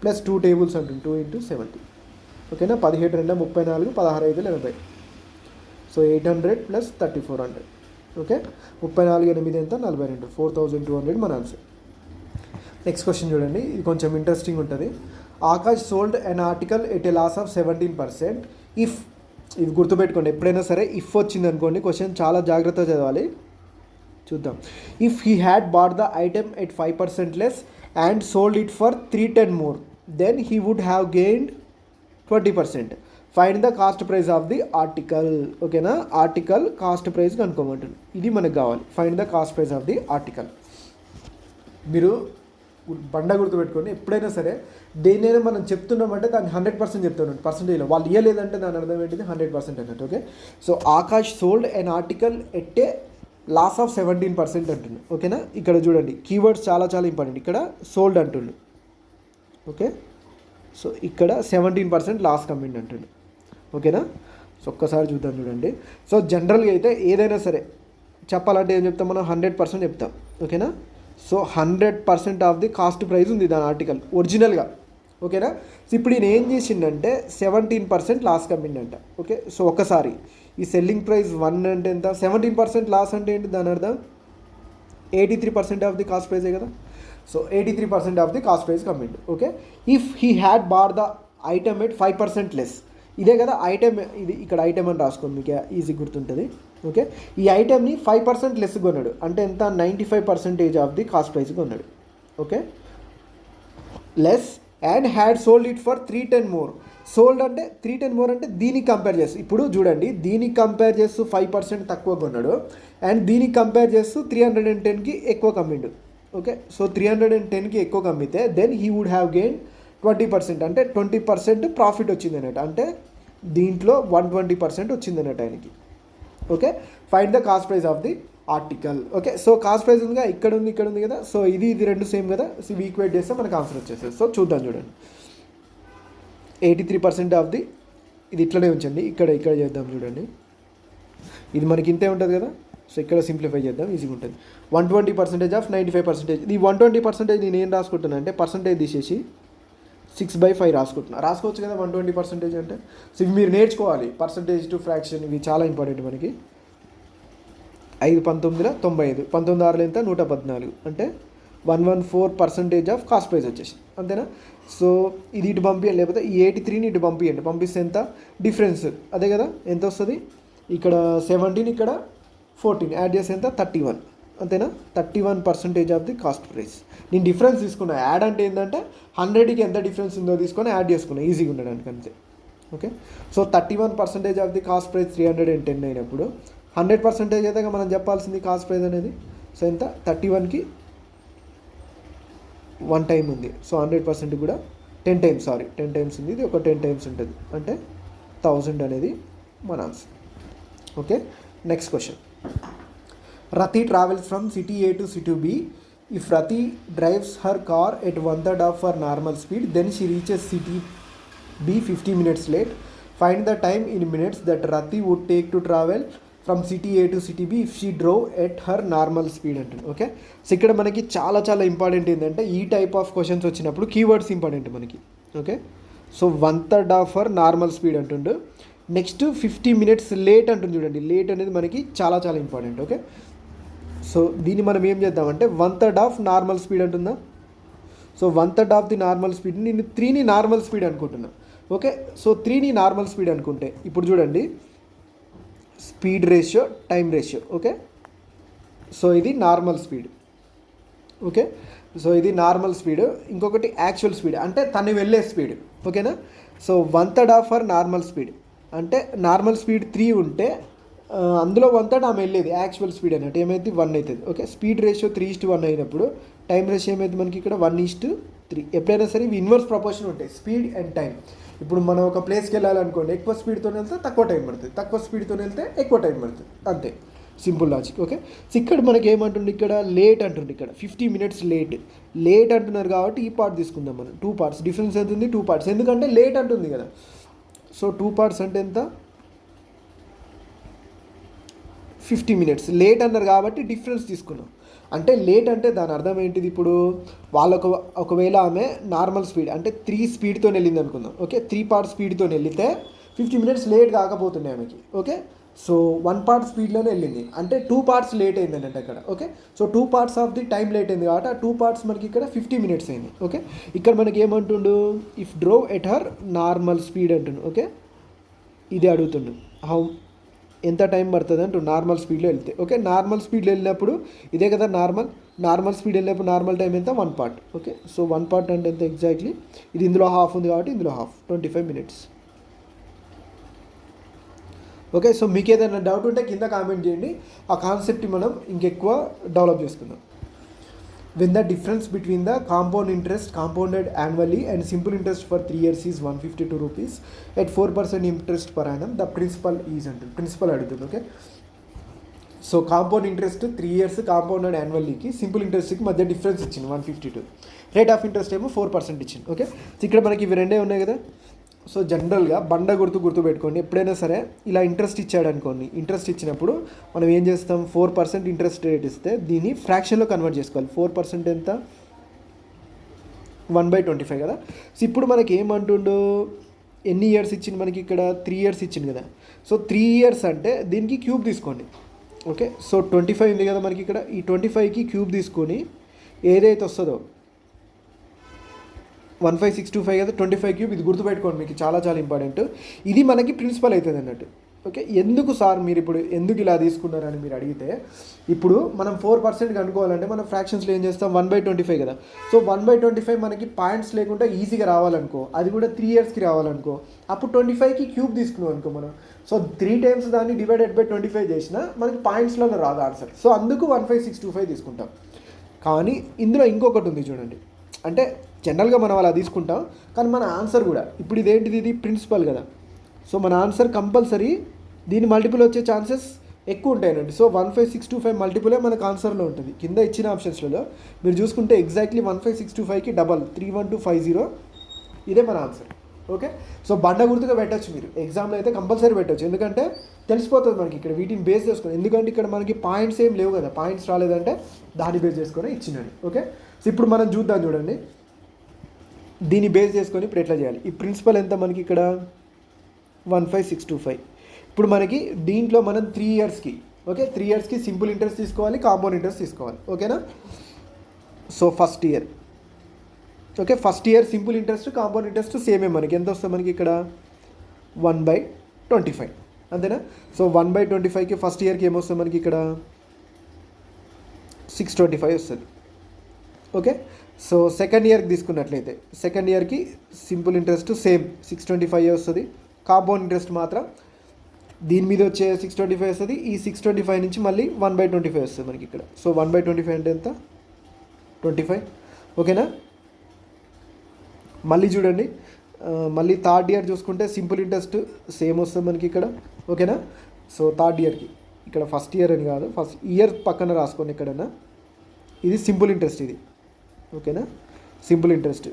+ 2 టేబుల్స్ అంటుండు 2 × 70. ఓకేనా, 17 × 2 = 34 16 × 5 = 80. సో 800 + 3400. ఓకే, 34 × 8 ఎంత 42, 4200 మన ఆన్సర్. నెక్స్ట్ క్వశ్చన్ చూడండి, ఇది కొంచెం ఇంట్రెస్టింగ్ ఉంటుంది. Akash sold an article at a loss of 17%. If, ఇది గుర్తుపెట్టుకోండి ఎప్పుడైనా సరే ఇఫ్ వచ్చింది అనుకోండి క్వశ్చన్ చాలా జాగ్రత్తగా చదవాలి. చూద్దాం. If he had bought the item at 5% less and sold it for 310 more, then he would have gained 20%. Find the cost price of the article. ఓకేనా, ఆర్టికల్ కాస్ట్ ప్రైస్ కనుక్కోమంటుంది, ఇది మనకు కావాలి. Find the cost price of the article. మీరు బండ గుర్తుపెట్టుకోండి, ఎప్పుడైనా సరే దేన్నైనా మనం చెప్తున్నామంటే దాన్ని 100% చెప్తున్నాం పర్సెంటేజ్లో. వాళ్ళు ఇవ్వలేదంటే దాని అర్థం ఏంటిది 100% అన్నట్టు. Okay, so Akash sold an article at a loss of 17% అంటుండు. ఓకేనా, ఇక్కడ చూడండి కీవర్డ్స్ చాలా చాలా ఇంపార్టెంట్. ఇక్కడ సోల్డ్ అంటుండు. ఓకే, సో ఇక్కడ 17% లాస్ కమ్మింగ్ అంటుండు. ఓకేనా, సో ఒక్కసారి చూద్దాం చూడండి. సో జనరల్గా అయితే ఏదైనా సరే చెప్పాలంటే ఏం చెప్తాం మనం 100% చెప్తాం. ఓకేనా, so 100% of the cost price ఉంది దాని ఆర్టికల్ ఒరిజినల్గా. ఓకేనా, సో ఇప్పుడు ఈయన ఏం చేసిండంటే 17% లాస్ కమ్మిండంట. ఓకే, సో ఒకసారి ఈ సెల్లింగ్ ప్రైస్ 1 అంటే ఎంత, 17% లాస్ అంటే ఏంటి దాని అర్థం 83% ఆఫ్ ది కాస్ట్ ప్రైజే కదా. So 83% of the cost praise coming. Okay, if he had bar the item at 5% less. ఇదే కదా ఐటమ్, ఇది ఇక్కడ ఐటమ్ అని రాసుకోండి, మీకు ఈజీ గుర్తుంటుంది. ఓకే, ఈ ఐటమ్ని 5% లెస్ కొన్నాడు అంటే ఎంత, 95% ఆఫ్ ది కాస్ట్ ప్రైస్ కొన్నాడు. Okay, less and had sold it for 310 more. Sold అంటే 310 మోర్ అంటే దీనికి కంపేర్ చేస్తూ, ఇప్పుడు చూడండి దీనికి కంపేర్ చేస్తూ 5% తక్కువ కొన్నాడు అండ్ దీనికి కంపేర్ చేస్తూ 310కి ఎక్కువ కమ్మిండు. ఓకే, సో 310కి ఎక్కువ కమ్మితే then he would have gain 20%, అంటే 20% ప్రాఫిట్ వచ్చింది అన్నట్టు, అంటే దీంట్లో 120% వచ్చింది అన్నట్టు ఆయనకి. Okay, find the cost price of the article. Okay, so cost price ఉందిగా, ఇక్కడ ఉంది ఇక్కడ ఉంది కదా, సో ఇది రెండు సేమ్ కదా, సో ఇవి ఈక్వేట్ చేస్తే మనకు ఆన్సర్ వచ్చేస్తుంది. సో చూద్దాం, చూడండి 83% ఆఫ్ ది, ఇది ఇట్లనే ఉంచండి, ఇక్కడ చేద్దాం చూడండి, ఇది మనకి ఇంతే ఉంటుంది కదా, సో ఇక్కడ సింప్లిఫై చేద్దాం, ఈజీగా ఉంటుంది. 120% ఆఫ్ 95%. ఈ 120% నేను ఏం రాసుకుంటున్నాను అంటే పర్సంటేజ్ తీసేసి 6/5 రాసుకోవచ్చు కదా 120% అంటే. సో ఇవి మీరు నేర్చుకోవాలి, పర్సంటేజ్ టు ఫ్రాక్షన్, ఇవి చాలా ఇంపార్టెంట్ మనకి. 5 19 95, 19 6 ఎంత 114, అంటే 114% ఆఫ్ కాస్ట్ ప్రైస్ వచ్చేసి, అంతేనా. సో ఇది ఇటు పంపించండి, లేకపోతే ఈ 83ని ఇటు పంపించండి, పంపిస్తే ఎంత డిఫరెన్స్ అదే కదా, ఎంత వస్తుంది, ఇక్కడ 17 ఇక్కడ 14 యాడ్ చేస్తే ఎంత 31, అంతేనా. 31% ఆఫ్ ది కాస్ట్ ప్రైస్. నేను డిఫరెన్స్ తీసుకున్నా, యాడ్ అంటే ఏంటంటే 100కి ఎంత డిఫరెన్స్ ఉందో తీసుకొని యాడ్ చేసుకున్నా ఈజీగా ఉండడానికి అంతే. Okay, so 31% of the cost price 310 అయినప్పుడు 100% అయితే మనం చెప్పాల్సింది కాస్ట్ ప్రైస్ అనేది. సో ఎంత 31కి 1 టైం ఉంది, సో 100% కూడా 10 టైమ్స్ ఉంది, ఇది ఒక 10 టైమ్స్ ఉంటుంది, అంటే 1000 అనేది మన answer. Okay, next question. Rati travels from city A to city B. If Rati drives her car at 1/3 of her normal speed, then she reaches city B 50 minutes late. Find the time in minutes that Rati would take to travel from city A to city B if she drove at her normal speed అంటుంది. Okay, so ఇక్కడ మనకి చాలా important ఏంటంటే ఈ type of questions వచ్చినప్పుడు keywords important మనకి. Okay, so 1/3 of her normal speed అంటుండు. Next 50 minutes late అంటుంది, చూడండి లేట్ అనేది మనకి చాలా ఇంపార్టెంట్. ఓకే, సో దీన్ని మనం ఏం చేద్దామంటే 1/3 ఆఫ్ నార్మల్ స్పీడ్ అంటుందా. So 1/3 of the normal speed, నేను 3ని నార్మల్ స్పీడ్ అనుకుంటున్నా. ఓకే, సో 3ని నార్మల్ స్పీడ్ అనుకుంటే ఇప్పుడు చూడండి speed ratio time ratio. Okay, so ఇది నార్మల్ స్పీడ్. ఓకే, సో ఇది నార్మల్ స్పీడ్, ఇంకొకటి యాక్చువల్ స్పీడ్ అంటే తను వెళ్ళే స్పీడ్. ఓకేనా, so 1/3 of her normal speed అంటే నార్మల్ స్పీడ్ 3 ఉంటే అందులో 1/3 ఆమె వెళ్ళేది యాక్చువల్ స్పీడ్ అన్నట్టు, ఏమైంది 1 అవుతుంది. ఓకే, స్పీడ్ రేషియో 3:1 అయినప్పుడు టైం రేషియో ఏమైంది మనకి ఇక్కడ 1:3. ఎప్పుడైనా సరే ఇవి ఇన్వర్స్ ప్రపోర్షన్ ఉంటాయి, స్పీడ్ అండ్ టైం. ఇప్పుడు మనం ఒక ప్లేస్కి వెళ్ళాలనుకోండి, ఎక్కువ స్పీడ్తో వెళ్తే తక్కువ టైం పడుతుంది, తక్కువ స్పీడ్తో వెళ్తే ఎక్కువ టైం పడుతుంది, అంతే సింపుల్ లాజిక్. ఓకే, సో ఇక్కడ మనకి ఏమంటుంది, ఇక్కడ లేట్ అంటుంది, ఇక్కడ 50 మినిట్స్ లేట్ అంటున్నారు కాబట్టి ఈ పార్ట్ తీసుకుందాం మనం. 2 పార్ట్స్ డిఫరెన్స్ ఎంత ఉంది, 2 పార్ట్స్, ఎందుకంటే లేట్ అంటుంది కదా. సో 2 పార్ట్స్ అంటే ఎంత 50 మినిట్స్ లేట్ అన్నారు కాబట్టి డిఫరెన్స్ తీసుకున్నాం. అంటే లేట్ అంటే దాని అర్థం ఏంటిది, ఇప్పుడు వాళ్ళకు ఒకవేళ ఆమె నార్మల్ స్పీడ్ అంటే 3 స్పీడ్తో వెళ్ళింది అనుకుందాం. ఓకే, 3 పార్ట్ స్పీడ్తో వెళ్తే 50 మినిట్స్ లేట్ కాకపోతున్నాయి ఆమెకి. ఓకే, సో 1 పార్ట్ స్పీడ్లోనే వెళ్ళింది అంటే 2 పార్ట్స్ లేట్ అయింది అన్నట్టు అక్కడ. Okay, so 2 parts of the time late అయింది కాబట్టి ఆ 2 పార్ట్స్ మనకి ఇక్కడ 50 మినిట్స్ అయింది. ఓకే, ఇక్కడ మనకి ఏమంటుండు, if drove at her normal speed అంటుండు. ఓకే, ఇది అడుగుతుండు హౌ ఎంత టైం పడుతుంది అంటూ నార్మల్ స్పీడ్లో వెళ్తే. ఓకే, నార్మల్ స్పీడ్లో వెళ్ళినప్పుడు ఇదే కదా నార్మల్ స్పీడ్ వెళ్ళినప్పుడు నార్మల్ టైం ఎంత 1 పార్ట్. ఓకే, సో 1 పార్ట్ అంటే ఎంత ఎగ్జాక్ట్లీ, ఇది ఇందులో హాఫ్ ఉంది కాబట్టి ఇందులో హాఫ్ 25 మినిట్స్. ఓకే, సో మీకు ఏదైనా డౌట్ ఉంటే కింద కామెంట్ చేయండి, ఆ కాన్సెప్ట్ని మనం ఇంకెక్కువ డెవలప్ చేసుకుందాం. When the difference between the compound interest compounded annually and simple interest for 3 years is 152 rupees at 4% interest per annum, the principal is under principal అడుగుతుంది. Okay, so compound interest 3 years compounded యాన్యువల్లీకి simple ఇంట్రెస్ట్కి మధ్య difference ఇచ్చింది 152, rate of interest ఏమో 4% ఇచ్చింది. Okay, so ఇక్కడ మనకి ఇవి రెండే ఉన్నాయి కదా. సో జనరల్గా బండ గుర్తుపెట్టుకోండి, ఎప్పుడైనా సరే ఇలా ఇంట్రెస్ట్ ఇచ్చాడు అనుకోండి, ఇంట్రెస్ట్ ఇచ్చినప్పుడు మనం ఏం చేస్తాం 4% ఇంట్రెస్ట్ రేట్ ఇస్తే దీన్ని ఫ్రాక్షన్లో కన్వర్ట్ చేసుకోవాలి. 4% ఎంత 1/25 కదా. సో ఇప్పుడు మనకి ఏమంటుండో ఎన్ని ఇయర్స్ ఇచ్చింది మనకి ఇక్కడ 3 years ఇచ్చింది కదా. సో 3 years అంటే దీనికి క్యూబ్ తీసుకోండి. ఓకే, సో 25 ఉంది కదా మనకి ఇక్కడ. ఈ 25కి క్యూబ్ తీసుకొని ఏదైతే వస్తుందో 15625 కదా, 25 క్యూబ్. ఇది గుర్తుపెట్టుకోండి, మీకు చాలా చాలా ఇంపార్టెంట్. ఇది మనకి ప్రిన్సిపల్ అవుతుంది అన్నట్టు. ఓకే, ఎందుకు సార్ మీరు ఇప్పుడు ఎందుకు ఇలా తీసుకున్నారని మీరు అడిగితే, ఇప్పుడు మనం 4% కనుక్కోవాలంటే మనం ఫ్రాక్షన్స్లో ఏం చేస్తాం, 1/25 కదా. సో 1/25 మనకి పాయింట్స్ లేకుండా ఈజీగా రావాలనుకో, అది కూడా 3 ఇయర్స్కి రావాలనుకో, అప్పుడు 25కి క్యూబ్ తీసుకున్నాం అనుకో మనం. సో 3 టైమ్స్ దాన్ని డివైడెడ్ బై 25 చేసినా మనకి పాయింట్స్లో రాదు ఆన్సర్. సో అందుకు 15625 తీసుకుంటాం. కానీ ఇందులో ఇంకొకటి ఉంది చూడండి, అంటే జనరల్గా మనం అలా తీసుకుంటాం, కానీ మన ఆన్సర్ కూడా ఇప్పుడు ఇదేంటిది, ఇది ప్రిన్సిపల్ కదా. సో మన ఆన్సర్ కంపల్సరీ దీని మల్టిపుల్ వచ్చే ఛాన్సెస్ ఎక్కువ ఉంటాయనండి. సో 15625 మల్టిపులే మనకు ఆన్సర్లో ఉంటుంది. కింద ఇచ్చిన ఆప్షన్స్లలో మీరు చూసుకుంటే ఎగ్జాక్ట్లీ 15625కి డబల్ 31250, ఇదే మన ఆన్సర్. ఓకే, సో బండ గుర్తుగా పెట్టచ్చు మీరు, ఎగ్జామ్లో అయితే కంపల్సరీ పెట్టచ్చు, ఎందుకంటే తెలిసిపోతుంది మనకి ఇక్కడ వీటిని బేస్ చేసుకొని. ఎందుకంటే ఇక్కడ మనకి పాయింట్స్ ఏం లేవు కదా, పాయింట్స్ రాలేదంటే దాన్ని బేస్ చేసుకొని ఇచ్చినండి. ఓకే, సో ఇప్పుడు మనం చూద్దాం చూడండి, దీన్ని బేస్ చేసుకొని ఇప్పుడు ఎట్లా చేయాలి. ఈ ప్రిన్సిపల్ ఎంత మనకి ఇక్కడ 15625. ఇప్పుడు మనకి దీంట్లో మనం 3 ఇయర్స్కి, ఓకే 3 ఇయర్స్కి సింపుల్ ఇంట్రెస్ట్ తీసుకోవాలి, కాంపౌండ్ ఇంట్రెస్ట్ తీసుకోవాలి. ఓకేనా, so first year, okay first year simple interest compound interest సేమే మనకి ఎంత వస్తుంది మనకి ఇక్కడ 1/25, అంతేనా. సో 1/25కి ఫస్ట్ ఇయర్కి ఏమొస్తుంది మనకి ఇక్కడ 625 వస్తుంది. ఓకే, సో సెకండ్ ఇయర్కి తీసుకున్నట్లయితే సెకండ్ ఇయర్కి సింపుల్ ఇంట్రెస్ట్ సేమ్ 625 వస్తుంది, కాంపౌండ్ ఇంట్రెస్ట్ మాత్రం దీని మీద వచ్చే 625 వస్తుంది. ఈ 625 నుంచి మళ్ళీ 1/25 వస్తుంది మనకి ఇక్కడ. సో 1/25 అంటే ఎంత, 25. ఓకేనా, మళ్ళీ చూడండి, మళ్ళీ థర్డ్ ఇయర్ చూసుకుంటే సింపుల్ ఇంట్రెస్ట్ సేమ్ వస్తుంది మనకి ఇక్కడ. ఓకేనా, సో థర్డ్ ఇయర్కి ఇక్కడ ఫస్ట్ ఇయర్ అని కాదు, ఫస్ట్ ఇయర్ పక్కన రాసుకోండి ఎక్కడైనా, ఇది సింపుల్ ఇంట్రెస్ట్ ఇది. ఓకేనా, సింపుల్ ఇంట్రెస్ట్.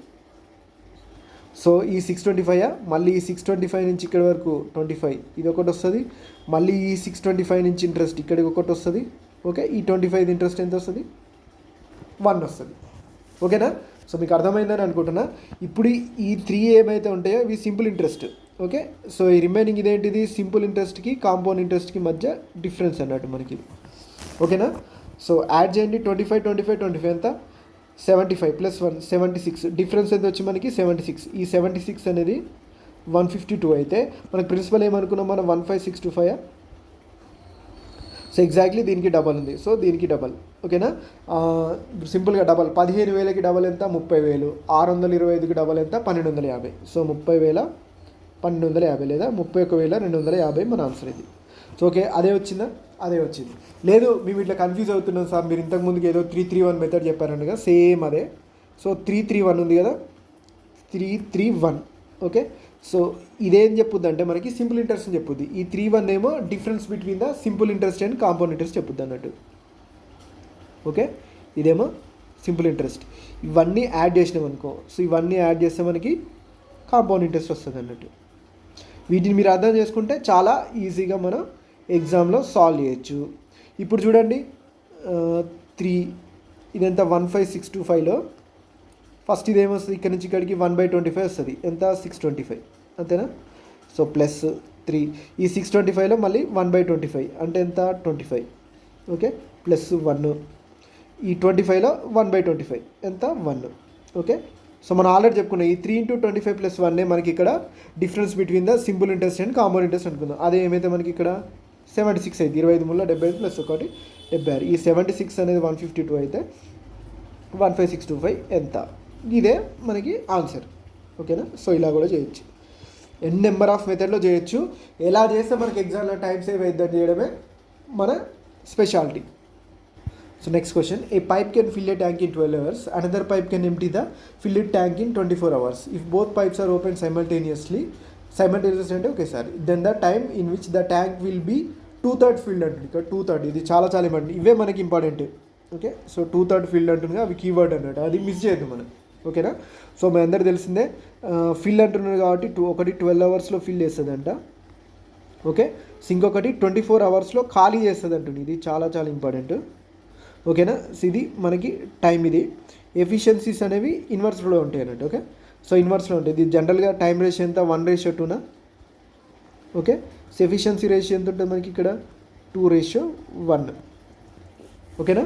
సో ఈ 625 మళ్ళీ ఈ 625 నుంచి ఇక్కడ వరకు 25 ఇది ఒకటి వస్తుంది, మళ్ళీ ఈ 625 నుంచి ఇంట్రెస్ట్ ఇక్కడికి ఒకటి వస్తుంది. ఓకే, ఈ 25 ఇంట్రెస్ట్ ఎంత వస్తుంది, 1 వస్తుంది. ఓకేనా, సో మీకు అర్థమైందని అనుకుంటున్నా. ఇప్పుడు ఈ 3 ఏమైతే ఉంటాయో ఇవి సింపుల్ ఇంట్రెస్ట్. ఓకే, సో ఈ రిమైనింగ్ ఇదేంటిది, సింపుల్ ఇంట్రెస్ట్కి కాంపౌండ్ ఇంట్రెస్ట్కి మధ్య డిఫరెన్స్ అన్నట్టు మనకి. ఓకేనా, సో యాడ్ చేయండి, 25 ఎంత 75 + 1 76, డిఫరెన్స్ ఎంత వచ్చి మనకి 76. ఈ 76 అనేది 152 అయితే మనకి ప్రిన్సిపల్ ఏమనుకున్నాం మనం 15625. సో ఎగ్జాక్ట్లీ దీనికి డబల్ ఉంది, సో దీనికి డబల్. ఓకేనా, సింపుల్గా డబల్ 15,000కి డబల్ ఎంత 30,000, 625కి డబల్ ఎంత 1250. సో 30,1250 లేదా 31,250 మన ఆన్సర్ ఇది. సో ఓకే, అదే వచ్చిందా, అదే వచ్చింది. లేదు మేము ఇట్లా కన్ఫ్యూజ్ అవుతున్నాం సార్, మీరు ఇంతకుముందుకు ఏదో 331 మెథడ్ చెప్పారండి కదా, సేమ్ అదే. సో 331 ఉంది కదా, 331. ఓకే, సో ఇదేం చెప్పుద్ది అంటే మనకి సింపుల్ ఇంట్రెస్ట్ అని చెప్పుద్ది. ఈ 31 ఏమో difference between the simple interest and compound interest చెప్పుద్ది అన్నట్టు. ఓకే, ఇదేమో సింపుల్ ఇంట్రెస్ట్. ఇవన్నీ యాడ్ చేసినాం అనుకో, సో ఇవన్నీ యాడ్ చేస్తే మనకి కాంపౌండ్ ఇంట్రెస్ట్ వస్తుంది అన్నట్టు. వీటిని మీరు అర్థం చేసుకుంటే చాలా ఈజీగా మనం ఎగ్జామ్లో సాల్వ్ చేయొచ్చు. ఇప్పుడు చూడండి 3 ఇదంతా 15625లో ఫస్ట్ ఇదేమొస్తుంది, ఇక్కడ నుంచి ఇక్కడికి 1/25 వస్తుంది, ఎంత 625, అంతేనా. సో ప్లస్ 3 ఈ 625లో మళ్ళీ 1/25 అంటే ఎంత 25. ఓకే, ప్లస్ 1 ఈ 25లో 1/25 ఎంత 1. ఓకే, సో మనం ఆల్రెడీ చెప్పుకున్నాం, ఈ 3 × 25 + 1 మనకి ఇక్కడ difference between the simple interest and compound interest అనుకుందాం. అదే ఏమైతే మనకి ఇక్కడ 76 అయితే 25 × 75 + 1 76. ఈ 76 అనేది 152 అయితే 15625 ఎంత, ఇదే మనకి ఆన్సర్. ఓకేనా, సో ఇలా కూడా చేయొచ్చు, ఎన్ నెంబర్ ఆఫ్ మెథడ్లో చేయొచ్చు. ఎలా చేస్తే మనకి ఎగ్జామ్లో టైం సేవ్ అవుతుందని చేయడమే మన speciality. So next question, a pipe can fill a tank in 12 hours, another pipe can empty the filled tank in 24 hours. If both pipes are opened simultaneously అంటే okay sir, then the time in which the tank will be 2/3 filled అంటుంది. ఇక్కడ 2/3 ఇది చాలా చాలా important, ఇవే మనకి important. Okay, so 2/3 field అంటుంది, అవి కీవర్డ్ అన్నట్టు, అది మిస్ చేయద్దు మనం. ఓకేనా, సో మీ అందరికి తెలిసిందే ఫిల్ అంటున్నారు కాబట్టి ఒకటి 12 అవర్స్లో ఫిల్ చేస్తుంది అంట. ఓకే, ఇంకొకటి 24 అవర్స్లో ఖాళీ చేస్తుంది అంటుంది, ఇది చాలా చాలా ఇంపార్టెంట్. ఓకేనా, ఇది మనకి టైం, ఇది ఎఫిషియన్సీస్ అనేవి ఇన్వర్స్లో ఉంటాయి అన్నట్టు. ఓకే, సో ఇన్వర్స్లో ఉంటాయి. ఇది జనరల్గా టైం రేషియో ఎంత 1:2. ఓకే, సో ఎఫిషియన్సీ రేషియో ఎంత ఉంటుంది మనకి ఇక్కడ 2:1. ఓకేనా?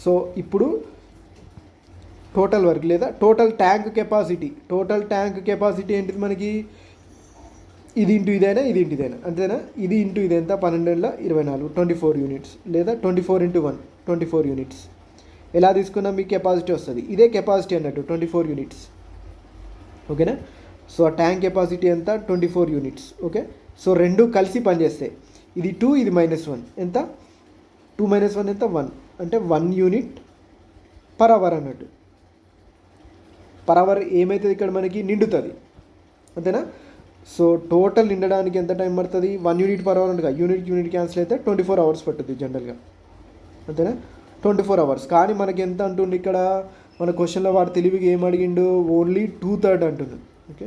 సో ఇప్పుడు టోటల్ వర్క్ లేదా టోటల్ ట్యాంక్ కెపాసిటీ ఏంటిది మనకి? ఇది ఇంటూ ఇదైనా ఇది ఇంటూ ఇదైనా అంతేనా? ఇది ఇంటూ ఇది ఎంత? 12/24 24 యూనిట్స్, లేదా 24 × 1 24 యూనిట్స్. ఎలా తీసుకున్నా మీకు కెపాసిటీ వస్తుంది. ఇదే కెపాసిటీ అన్నట్టు 24 యూనిట్స్. ఓకేనా? సో ఆ ట్యాంక్ కెపాసిటీ ఎంత? 24 యూనిట్స్. ఓకే, సో రెండు కలిసి పనిచేస్తాయి. ఇది 2, ఇది -1 ఎంత? 2 - 1 ఎంత? 1. అంటే 1 యూనిట్ పర్ అవర్ అన్నట్టు. పర్ అవర్ ఏమవుతుంది ఇక్కడ మనకి? నిండుతుంది. అంతేనా? సో టోటల్ నిండడానికి ఎంత టైం పడుతుంది? 1 యూనిట్ పర్ అవర్ ఉండగా యూనిట్ క్యాన్సిల్ అయితే 24 అవర్స్ పట్టుద్ది జనరల్గా. అంతేనా? 24 అవర్స్. కానీ మనకి ఎంత అంటుండే ఇక్కడ మన క్వశ్చన్లో వాడు తెలివిగా ఏం అడిగిండు? ఓన్లీ 2/3 అంటున్నాడు. ఓకే,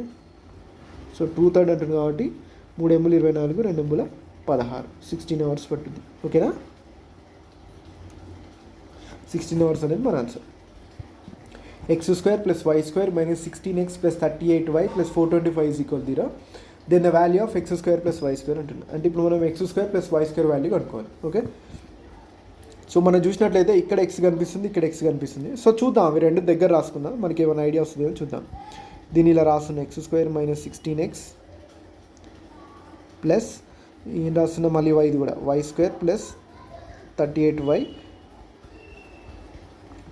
సో 2/3 అంటుంది కాబట్టి 3 ఎంబులు 24, 2 ఎంబుల 16, 16 అవర్స్ పట్టుద్ది. ఓకేనా? 16 అవర్స్ అనేది మన answer. x² + y² - 16x + 38y + 425 = 0. Then the value of x² + y² అంటున్నాం. అంటే ఇప్పుడు మనం x² + y² వాల్యూ కనుక్కోవాలి. ఓకే, సో మనం చూసినట్లయితే ఇక్కడ x కనిపిస్తుంది, ఇక్కడ x కనిపిస్తుంది. సో చూద్దాం, అవి రెండు దగ్గర రాసుకుందాం, మనకి ఏమైనా ఐడియా వస్తుందో చూద్దాం. దీన్ని ఇలా రాస్తున్నా, x² - 16x ప్లస్ ఏం రాస్తున్నా మళ్ళీ y, ఇది కూడా y² + 38y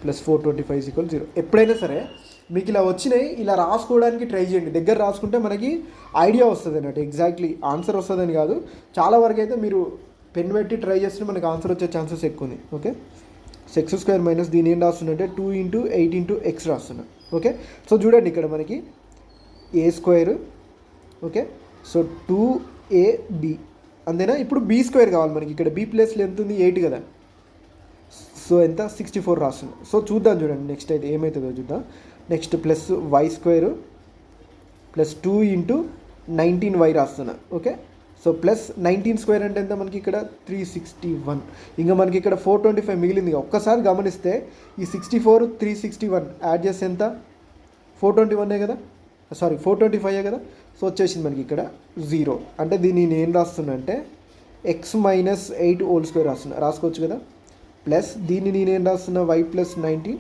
+ 425 = 0. ఎప్పుడైనా సరే మీకు ఇలా వచ్చినాయి ఇలా రాసుకోవడానికి ట్రై చేయండి. దగ్గర రాసుకుంటే మనకి ఐడియా వస్తుంది అన్నట్టు. ఎగ్జాక్ట్లీ ఆన్సర్ వస్తుందని కాదు, చాలా వరకు అయితే మీరు పెన్ పెట్టి ట్రై చేస్తే మనకు ఆన్సర్ వచ్చే ఛాన్సెస్ ఎక్కువ ఉంది. ఓకే, సో x² మైనస్ దీని ఏం రాస్తుందంటే 2 × 8 × x రాస్తున్నా. ఓకే, సో చూడండి ఇక్కడ మనకి a². ఓకే, సో 2ab అంతేనా? ఇప్పుడు b² కావాలి మనకి. ఇక్కడ b ప్లేస్లో ఎంత ఉంది? 8 కదా. సో ఎంత? 64 రాస్తున్నా. సో చూద్దాం, చూడండి నెక్స్ట్ అయితే ఏమవుతుందో చూద్దాం. Next plus y² plus 2 × 19y రాస్తున్నా. ఓకే, సో ప్లస్ 19² అంటే ఎంత మనకి? ఇక్కడ 361. ఇంకా మనకి ఇక్కడ 425 మిగిలింది. ఒక్కసారి గమనిస్తే ఈ 64 361 యాడ్ చేస్తే ఎంత? 421 కదా, సారీ 425 కదా. సో వచ్చేసింది మనకి ఇక్కడ 0. అంటే దీన్ని నేను ఏం రాస్తున్నా అంటే x - 8² రాసుకోవచ్చు కదా. ప్లస్ దీన్ని నేనేం రాస్తున్నా y + 19²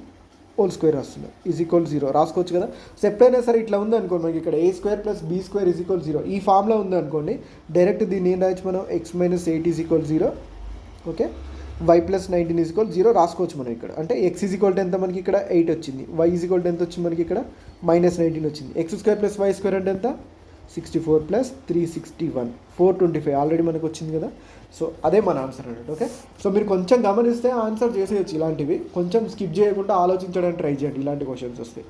రాస్తున్నా = 0 రాసుకోవచ్చు కదా. సో ఎప్పుడైనా సరే ఇట్లా ఉంది అనుకోండి మనకి ఇక్కడ a² + b² = 0 ఈ ఫామ్లో ఉంది అనుకోండి, డైరెక్ట్ దీన్ని ఏం రాయొచ్చు మనం? x - 8 = 0. ఓకే, y + 19 = 0 రాసుకోవచ్చు మనం ఇక్కడ. అంటే x = ఎంత మనకి? ఇక్కడ 8 వచ్చింది. y = ఎంత వచ్చింది మనకి? ఇక్కడ -19 వచ్చింది. x² + y² అంటే ఎంత? 64 + 361 425 ఆల్రెడీ మనకు వచ్చింది కదా. సో అదే మన ఆన్సర్ అన్నట్టు. ఓకే, సో మీరు కొంచెం గమనిస్తే ఆన్సర్ చేసేయచ్చు. ఇలాంటివి కొంచెం స్కిప్ చేయకుండా ఆలోచించడానికి ట్రై చేయండి, ఇలాంటి క్వశ్చన్స్ వస్తాయి.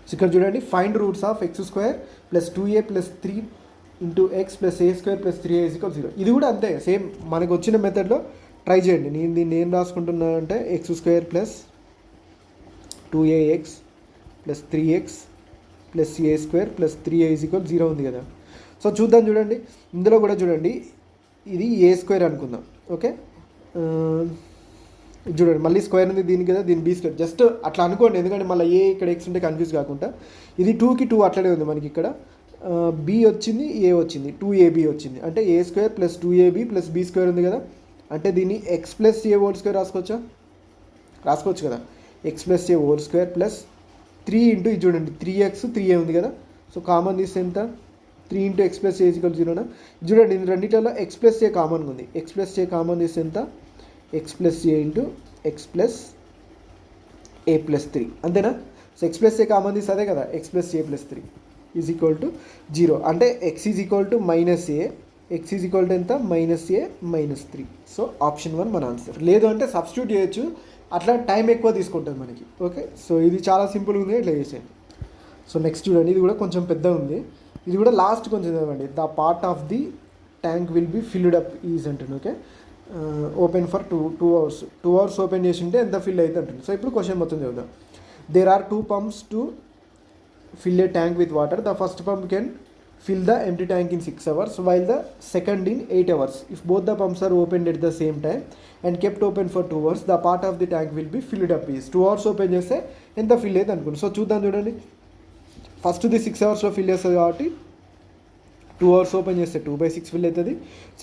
సో ఇక్కడ చూడండి, find roots of x² + 2a + 3 × x + a² + 3a = 0. ఇది కూడా అంతే, సేమ్ మనకు వచ్చిన మెథడ్లో ట్రై చేయండి. నేను దీన్ని ఏం రాసుకుంటున్నాను అంటే x² + 2ax + 3x + a² + 3a = 0 ఉంది కదా. సో చూద్దాం, చూడండి ఇందులో కూడా చూడండి, ఇది a² అనుకుందాం. ఓకే, చూడండి మళ్ళీ స్క్వేర్ ఉంది దీనికి కదా, దీని b². జస్ట్ అట్లా అనుకోండి, ఎందుకంటే మళ్ళీ a ఇక్కడ x ఉంటే కన్ఫ్యూజ్ కాకుండా. ఇది 2కి 2 అట్లనే ఉంది మనకి. ఇక్కడ b వచ్చింది, a వచ్చింది, 2ab వచ్చింది. అంటే a² + 2ab + b² ఉంది కదా. అంటే దీన్ని x + a² రాసుకోవచ్చు కదా. x + a² ప్లస్ 3 × ఇది చూడండి 3x 3a ఉంది కదా. సో కామన్ తీస్తే ఎంత? 3 × x + a = 0. చూడండి ఇది రెండిట్లో x + a కామన్గా ఉంది. x + a కామన్ తీస్తే ఎంత? x + a × x + a + 3 అంతేనా. సో x + a కామన్ తీస్తే అదే కదా, x + a + 3 = 0. అంటే x - a, x ఎంత? -a - 3. సో ఆప్షన్ 1 మన ఆన్సర్. లేదు అంటే సబ్స్టిట్యూట్ చేయొచ్చు, అట్లా టైం ఎక్కువ తీసుకుంటుంది మనకి. ఓకే, సో ఇది చాలా సింపుల్గా ఉంది, ఇట్లా చేసేయండి. సో నెక్స్ట్ చూడండి, ఇది కూడా కొంచెం పెద్దగా ఉంది. ఇది కూడా లాస్ట్ కొంచెం చదవండి. The part of the tank will be filled up is అంటుంది. Okay, open for 2 hours. 2 hours open చేసి ఉంటే ఎంత ఫిల్ అవుతుంది అంటుంది. సో ఇప్పుడు క్వశ్చన్ మొత్తం చదువుదాం. There are 2 pumps to fill a tank with water. The first pump can fill the empty tank in 6 hours while the second in 8 hours. If both the pumps are opened at the same time and kept open for 2 hours, the part of the tank will be filled up is 2 hours open చేస్తే ఎంత fill అవుతుంది అనుకోండి. So చూద్దాం, చూడండి first the 6 అవర్స్లో fill చేస్తుంది కాబట్టి 2 hours open చేస్తే 2/6 ఫిల్ అవుతుంది.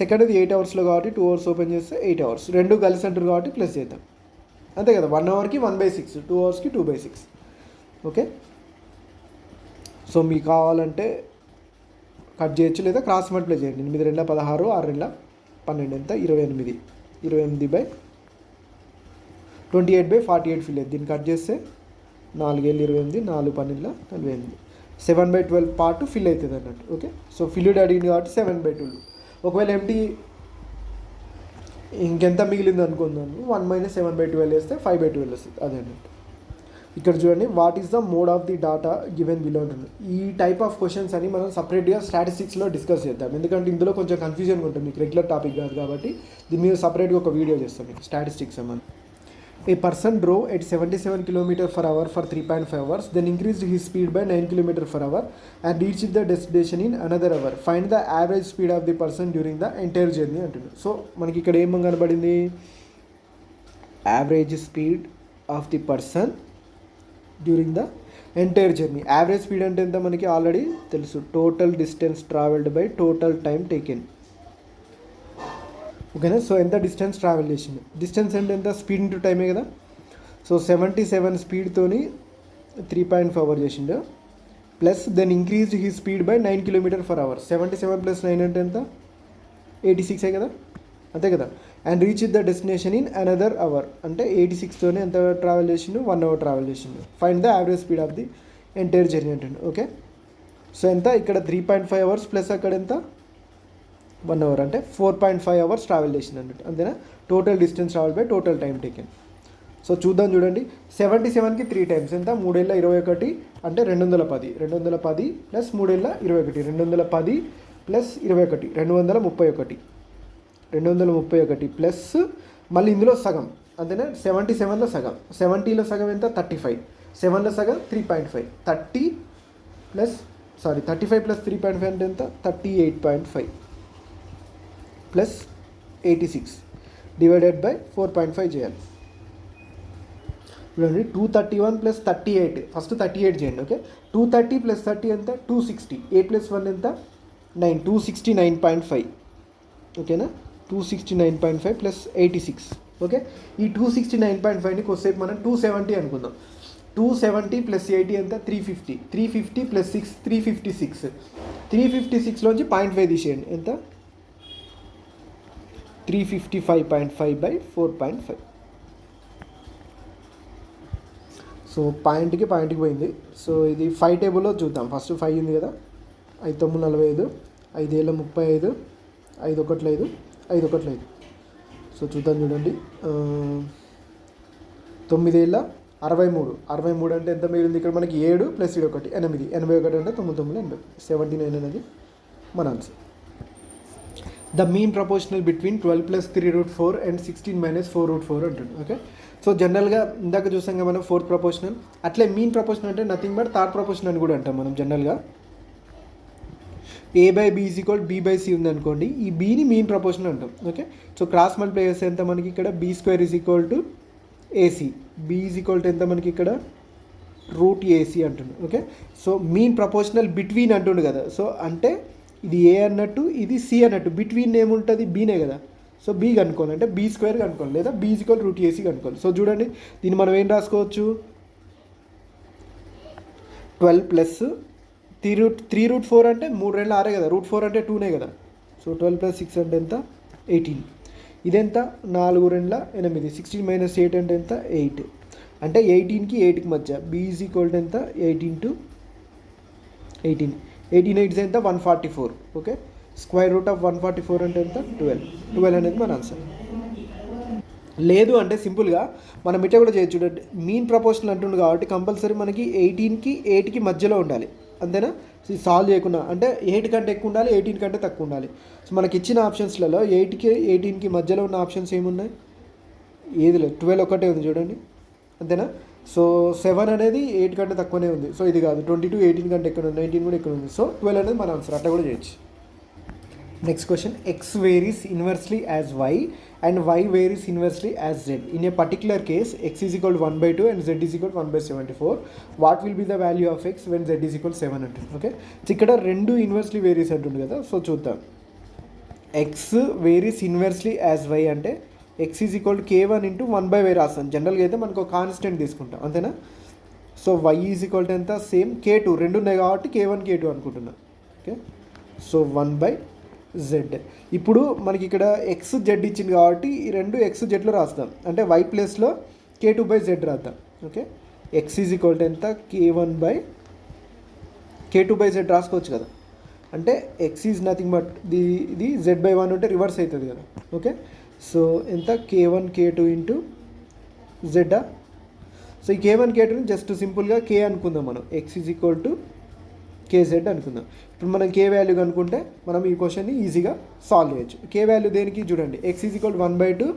సెకండ్ది 8 అవర్స్లో కాబట్టి 2 అవర్స్ ఓపెన్ చేస్తే 8 అవర్స్, రెండు కలిసి అంటారు కాబట్టి ప్లస్ చేద్దాం. అంతే కదా, 1 అవర్కి 1/6, 2 అవర్స్కి 2/6. ఓకే, సో మీకు కావాలంటే కట్ చేయొచ్చు లేదా క్రాస్ మల్టిప్లై చేయండి. 8 2 16, 6 2 12 ఎంత 28, 28/48 ఫిల్ అయ్యింది. దీన్ని కట్ చేస్తే 4 7 28, 4 12 48, 7/12 పార్ట్ ఫిల్ అవుతుంది అన్నట్టు. ఓకే, సో ఫిల్డ్ అడిగింది కాబట్టి 7/12. ఒకవేళ ఎంటీ ఇంకెంత మిగిలింది అనుకుందాం, 1 - 7/12 వేస్తే 5/12 వస్తుంది. అదే అన్నట్టు. ఇక్కడ చూడండి, what is the mode of the data given below ఉంటుంది. ఈ టైప్ ఆఫ్ క్వశ్చన్స్ అని మనం సపరేట్గా స్టాటిస్టిక్స్లో డిస్కస్ చేద్దాం, ఎందుకంటే ఇందులో కొంచెం కన్ఫ్యూజన్ ఉంటుంది, మీకు రెగ్యులర్ టాపిక్ కాదు కాబట్టి దీని మీద సపరేట్గా ఒక వీడియో చేస్తాం మీకు స్టాటిస్టిక్స్ అని. ఏ person drove at 77 km/h for 3.5 hours, then increased his speed by 9 km/h and reached the destination in another hour. Find the average speed of the person during the entire journey అంటుంది. So మనకి ఇక్కడ ఏం కనబడింది, average speed of the person during the entire journey. Average speed అంటే ఎంత మనకి already తెలుసు, total distance travelled by total time taken. ఓకేనా, సో ఎంత డిస్టెన్స్ ట్రావెల్ చేసింది, డిస్టెన్స్ అంటే ఎంత, స్పీడ్ ఇంటూ టైమే కదా. సో 77 స్పీడ్తోని 3.5 అవర్ చేసిండు, plus then increased he speed by 9 km/h. 77 + 9 అంటే ఎంత, 86 కదా, అంతే కదా. And reach the destination in another hour అంటే 86తోనే ఎంత ట్రావెల్ చేసిండు, 1 అవర్ ట్రావెల్ చేసిండు. Find the average speed of the entire journey అంటుండు. ఓకే, సో ఎంత ఇక్కడ 3.5 అవర్స్ ప్లస్ అక్కడ ఎంత 1 అవర్ అంటే 4.5 అవర్స్ ట్రావెల్ చేసింది అన్నట్టు, అంతేనా. Total distance travel by total time taken. So చూద్దాం, చూడండి 77కి 3 టైమ్స్ ఎంత, 3 × 21 అంటే 210, 210 + 3 × 21, 210 + 21, 231, 231 ప్లస్ మళ్ళీ ఇందులో సగం, అంతేనా. 77లో సగం, 70లో సగం ఎంత 35, 7లో సగం 3.5, 35 + 3.5 అంటే ఎంత 38.5 ప్లస్ 86 డివైడెడ్ బై 4.5 చేయాలి. చూడండి 231 + 38, ఫస్ట్ 38 చేయండి. ఓకే, 230 + 30 ఎంత 260, 8 + 1 ఎంత 9, 269.5. ఓకేనా, 269.5 ప్లస్ 86. ఓకే, ఈ 269.5ని కొద్దిసేపు మనం 270 అనుకుందాం. 270 + 80 ఎంత 350, 350 + 6 356, 356లోంచి 0.5 తీసేయండి ఎంత 355.5/4.5. సో పాయింట్కి పోయింది. సో ఇది 5 టేబుల్లో చూద్దాం. ఫస్ట్ 5 ఉంది కదా, 5 9 45, 5 7 35, 5 1 5, 5 1 5. సో చూద్దాం, చూడండి 9 7 63, 63 అంటే ఎంత మిగిలింది ఇక్కడ మనకి 7 + 1 8, 81 అంటే 9 9 80, 79 అనేది మన answer. The mean proportional between 12 + 3√4 and 16 - 4√4 అంటుంది. ఓకే, సో జనరల్గా ఇందాక చూసాం కదా మనం 4th ప్రపోర్షనల్, అట్లే మీన్ ప్రపోర్షనల్ అంటే నథింగ్ బట్ థర్డ్ ప్రపోర్షనల్ అని కూడా అంటాం మనం జనరల్గా. A/B = B/C ఉంది అనుకోండి, ఈ బీని మీన్ ప్రపోర్షనల్ అంటాం. ఓకే, సో క్రాస్ మల్టిప్లై చేస్తే ఎంత మనకి ఇక్కడ B² = AC, B = ఎంత మనకి ఇక్కడ √AC అంటుండు. Okay, so mean proportional between అంటుండు కదా, సో అంటే ఇది ఏ అన్నట్టు ఇది సి అన్నట్టు, బిట్వీన్ ఏముంటుంది బీనే కదా. సో బీ కనుక్కోవాలి అంటే B² కనుక్కోవాలి, లేదా B = √AC కనుక్కోవాలి. సో చూడండి దీన్ని మనం ఏం రాసుకోవచ్చు, 12 + 3√4 అంటే 3 2 6 కదా, √4 అంటే 2నే కదా. సో 12 + 6 అంటే ఎంత 18, ఇదెంత 4 2 8, 16 - 8 అంటే ఎంత 8, అంటే 18కి 8కి మధ్య B = ఎంత 8 × 18, 18 8 ఎంత 144. ఓకే, √144 అంటే ఎంత 12 అనేది మన ఆన్సర్. లేదు అంటే సింపుల్గా మనం ఇట్లా కూడా చేయొచ్చు. చూడండి మీన్ ప్రపోర్షనల్ అంటుండు కాబట్టి కంపల్సరీ మనకి 18కి 8కి మధ్యలో ఉండాలి, అంతేనా. సాల్వ్ చేయకుండా అంటే 8 కంటే ఎక్కువ ఉండాలి, 18 కంటే తక్కువ ఉండాలి. సో మనకి ఇచ్చిన ఆప్షన్స్లలో 8కి 18కి మధ్యలో ఉన్న ఆప్షన్స్ ఏమున్నాయి, ఏది లేదు, 12 ఒకటే ఉంది చూడండి, అంతేనా. సో 7 అనేది 8 కంటే తక్కువనే ఉంది, సో ఇది కాదు. 22 18 కంటే ఎక్కువ ఉంది, 19 కూడా ఎక్కువ ఉంది, సో 12 అనేది మన ఆన్సర్. అట్లా కూడా చేయొచ్చు. Next question, x varies inversely as y and y varies inversely as z. In a particular case, x is equal to 1 by 2 and z is equal to 1 by 74. What will be the value of x when z is equal to 7 అంటుంది. Okay, ఇక్కడ రెండు inversely varies అంటుంది కదా, so చూద్దాం. x varies inversely as y అంటే x is equal to k1 into 1 by y రాస్తాం. జనరల్గా అయితే మనకు ఒక కాన్స్టెంట్ తీసుకుంటాం, అంతేనా? So y is equal to ఎంత, సేమ్ k2 రెండు ఉన్నాయి కాబట్టి k1 k2 అనుకుంటున్నా. Okay, so 1 by Z. ఇప్పుడు మనకి ఇక్కడ ఎక్స్ జెడ్ ఇచ్చింది కాబట్టి ఈ రెండు ఎక్స్ జెడ్లో రాస్తాం, అంటే వై ప్లేస్లో k2 బై జెడ్ రాద్దాం. Okay, X is equal to ఎంత, k1 by k2 by Z రాసుకోవచ్చు కదా, అంటే ఎక్స్ ఈజ్ నథింగ్ బట్ ఇది జెడ్ బై 1 ఉంటే రివర్స్ అవుతుంది కదా. ఓకే, సో ఎంత, k1 k2 into Jeddah. So ఈ k1 k2ని జస్ట్ సింపుల్గా k అనుకుందాం మనం, X is equal to KZ అనుకుందాం. ఇప్పుడు మనం కే వాల్యూ కనుక్కుంటే మనం ఈ క్వశ్చన్ని ఈజీగా సాల్వ్ చేయొచ్చు. కే వాల్యూ దేనికి చూడండి, X is equal 1 by 2,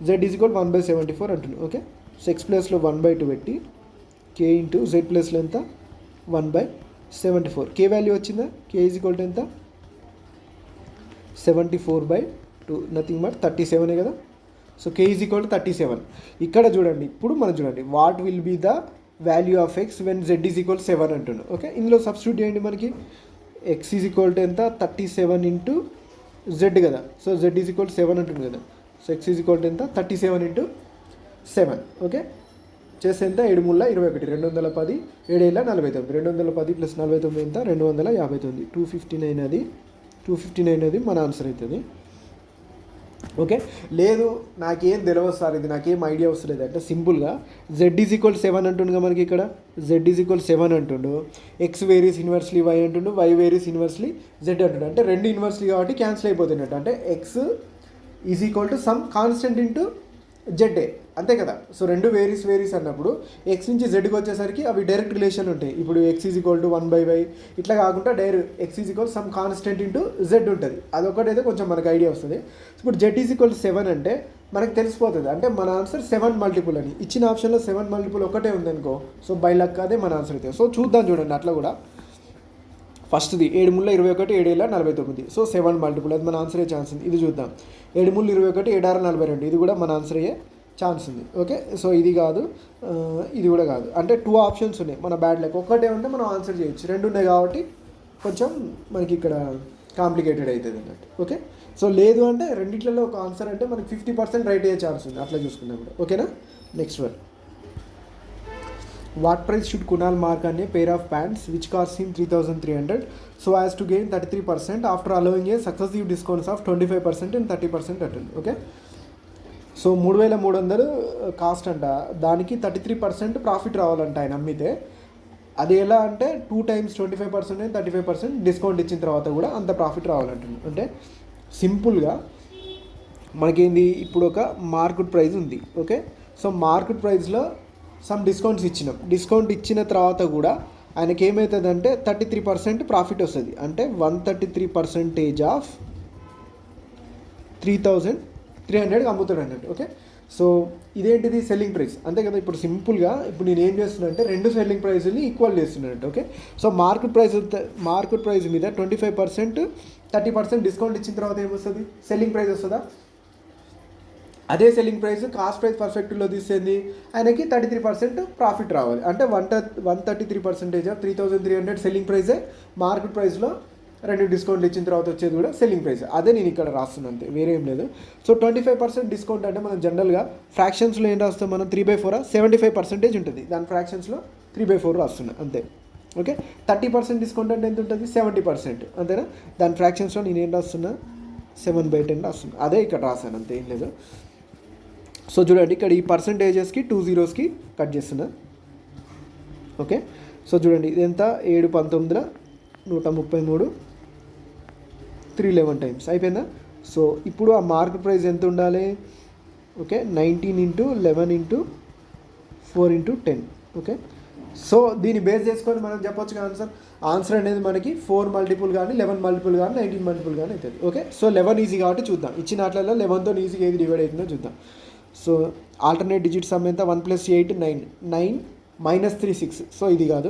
Z is equal 1 by 74 అంటున్నాం. ఓకే, సో ఎక్స్ ప్లేస్లో 1 బై 2 పెట్టి కే ఇంటూ జెడ్ ప్లేస్లో ఎంత, 1 బై 74. కే వాల్యూ వచ్చిందా, కే ఈజ్ ఈక్వల్ టు ఎంత, 74 బై 2, నథింగ్ బట్ 37 కదా. So K is equal to 37. ఇక్కడ చూడండి, ఇప్పుడు మనం చూడండి what will be the value of X when Z is equal 7 అంటుండు. ఓకే, ఇందులో సబ్స్టిట్యూట్ చేయండి, మనకి ఎక్స్ ఈజ్ ఈక్వల్ టు ఎంత, 37 ఇంటూ జెడ్ కదా. సో జెడ్ ఈజ్ ఈక్వల్ 7 అంటుంది కదా, so X is equal to ఎంత, 37 ఇంటూ 7. ఓకే, చేస్తే ఎంత, 7 3 21, 210, 7 49, 210 ప్లస్ 49 ఎంత, 259, 259 అది 259 అది మన ఆన్సర్ అవుతుంది. ఓకే, లేదు నాకేం తెలియదు సార్, ఇది నాకేం ఐడియా వస్తలేదు అంటే సింపుల్గా జెడ్ ఈజ్ ఈక్వల్ 7 అంటుండగా మనకి ఇక్కడ జెడ్ ఈజ్ ఈక్వల్ 7 అంటుండు, ఎక్స్ వేరీస్ ఇన్వర్స్లీ వై అంటుండు, వై వేరీస్ ఇన్వర్స్లీ జెడ్ అంటుండు. అంటే రెండు ఇన్వర్స్లీ కాబట్టి క్యాన్సిల్ అయిపోతున్నట్టు, అంటే X is equal to some constant into ZA, అంతే కదా. సో రెండు వేరీస్ అన్నప్పుడు ఎక్స్ నుంచి జెడ్కి వచ్చేసరికి అవి డైరెక్ట్ రిలేషన్ ఉంటాయి. ఇప్పుడు X is equal to 1 by Y ఇట్లా కాకుండా direct X is equal some constant into Z ఉంటుంది. అదొకటైతే కొంచెం మనకు ఐడియా వస్తుంది. ఇప్పుడు జెడ్ ఈజ్ ఈక్వల్ 7 అంటే మనకు తెలిసిపోతుంది, అంటే మన ఆన్సర్ 7 మల్టిపుల్ అని ఇచ్చిన ఆప్షన్లో 7 మల్టిపుల్ ఒకటే ఉందనుకో, సో బై లక్ అదే మన ఆన్సర్ అవుతుంది. సో చూద్దాం, చూడండి అట్లా కూడా. ఫస్ట్ది 7 3 21, 7 49, సో 7 మల్టిపుల్, అది మన ఆన్సర్ అయ్యే ఛాన్స్ ఉంది. ఇది చూద్దాం, 7 3 21, 7 42, ఇది కూడా మన ఆన్సర్ అయ్యే ఛాన్స్ ఉంది. ఓకే, సో ఇది కాదు, ఇది కూడా కాదు, అంటే 2 ఆప్షన్స్ ఉన్నాయి మన బ్యాడ్ లక్. ఒక్కటే ఉంటే మనం ఆన్సర్ చేయొచ్చు, 2 ఉన్నాయి కాబట్టి కొంచెం మనకి ఇక్కడ కాంప్లికేటెడ్ అవుతుంది అన్నట్టు. ఓకే, సో లేదు అంటే రెండిట్లలో ఒక ఆన్సర్ అంటే మనకి 50% రైట్ అయ్యే ఛాన్స్ ఉంది అట్లా చూసుకున్నప్పుడు. ఓకేనా, next one. What price should Kunal mark on a pair of pants which cost him 3,300 so as to gain 33% after allowing a successive discounts of 25% and 30% attend. Okay, so 3,300 cost అంట, దానికి 33% profit రావాలంట ఆయన అమ్మితే. అది ఎలా అంటే 2 times 25% and 35% discount ఇచ్చిన తర్వాత కూడా అంత ప్రాఫిట్ రావాలంటుంది. అంటే సింపుల్గా మనకేంది, ఇప్పుడు ఒక మార్కెట్ ప్రైస్ ఉంది. ఓకే, సో మార్కెట్ ప్రైస్లో సమ్ డిస్కౌంట్స్ ఇచ్చినాం, డిస్కౌంట్ ఇచ్చిన తర్వాత కూడా ఆయనకి ఏమవుతుందంటే 33% ప్రాఫిట్ వస్తుంది, అంటే 133% ఆఫ్ 3,300 అమ్ముతాడు అన్నట్టు. ఓకే, సో ఇదేంటిది, సెల్లింగ్ ప్రైస్ అంతే కదా. ఇప్పుడు సింపుల్గా ఇప్పుడు నేను ఏం చేస్తున్నా అంటే రెండు సెల్లింగ్ ప్రైస్ని ఈక్వల్ చేస్తున్నట్టు. ఓకే, సో మార్కెట్ ప్రైస్ మీద 25% 30% డిస్కౌంట్ ఇచ్చిన తర్వాత ఏమొస్తుంది, సెల్లింగ్ ప్రైస్ వస్తుందా. అదే సెల్లింగ్ ప్రైస్ కాస్ట్ ప్రైస్ పర్స్పెక్టివ్లో తీసేది ఆయనకి 33% ప్రాఫిట్ రావాలి, అంటే 133% ఆఫ్ 3,300 సెల్లింగ్ ప్రైజే మార్కెట్ ప్రైస్లో రెండు డిస్కౌంట్లు ఇచ్చిన తర్వాత వచ్చేది కూడా సెల్లింగ్ ప్రైస్. అదే నేను ఇక్కడ రాస్తున్నాను అంతే, వేరే ఏం లేదు. సో 25% డిస్కౌంట్ అంటే మనం జనరల్గా ఫ్రాక్షన్స్లో ఏం రాస్తాం, మనం 3/4 75% ఉంటుంది, దాని ఫ్రాక్షన్స్లో 3/4 రాస్తున్నాం అంతే. ఓకే, 30% డిస్కౌంట్ అంటే ఎంత ఉంటుంది, 70%, అంతేనా. దాని ఫ్రాక్షన్స్లో నేను ఏం రాస్తున్నా, 7/10 రాస్తున్నా, అదే ఇక్కడ రాశాను అంతే, ఏం లేదు. సో చూడండి ఇక్కడ ఈ పర్సంటేజెస్కి 2 zeros కట్ చేస్తున్నా. ఓకే, సో చూడండి ఇది ఎంత, 7 19 133 311 టైమ్స్ అయిపోయిందా. సో ఇప్పుడు ఆ మార్కెట్ ప్రైస్ ఎంత ఉండాలి, ఓకే 19 × 11 × 4 × 10. ఓకే, సో దీన్ని బేస్ చేసుకొని మనం చెప్పొచ్చు ఆన్సర్ అనేది మనకి 4 మల్టిపుల్ కానీ 11 మల్టిపుల్ కానీ 19 మల్టిపుల్ కానీ అవుతుంది. ఓకే, సో 11 ఈజీ కాబట్టి చూద్దాం, ఇచ్చిన వాటిలో 11తో ఈజీగా ఏది డివైడ్ అవుతుందో చూద్దాం. సో ఆల్టర్నేట్ డిజిట్ సమ్ ఎంత, 1 + 8 9, 9 - 3 6, సో ఇది కాదు.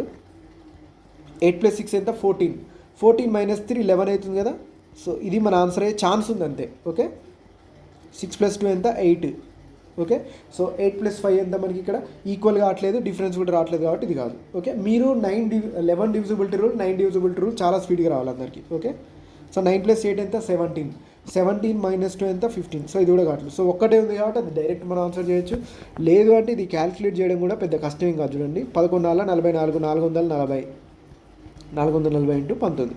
8 + 6 ఎంత, 14, 14 - 3 11 అవుతుంది కదా. సో ఇది మన ఆన్సర్ అయ్యే ఛాన్స్ ఉంది అంతే. ఓకే, 6 + 2 ఎంత 8. ఓకే, సో 8 + 5 ఎంత మనకి ఇక్కడ ఈక్వల్ కావట్లేదు, డిఫరెన్స్ కూడా రావట్లేదు కాబట్టి ఇది కాదు. ఓకే, మీరు 11 డివిజిబిలిటీ రూల్ 9 డివిజిబిలిటీ రూల్ చాలా స్పీడ్గా రావాలి అందరికీ. ఓకే, సో 9 + 8 ఎంత 17. 17 - 2 ఎంత 15. సో ఇది కూడా కావట్లేదు. సో ఒక్కటే ఉంది కాబట్టి అది డైరెక్ట్ మనం ఆన్సర్ చేయొచ్చు. లేదు అంటే ఇది క్యాలిక్యులేట్ చేయడం కూడా పెద్ద కష్టం కాదు. చూడండి 11 × 44 440. 440 × 19.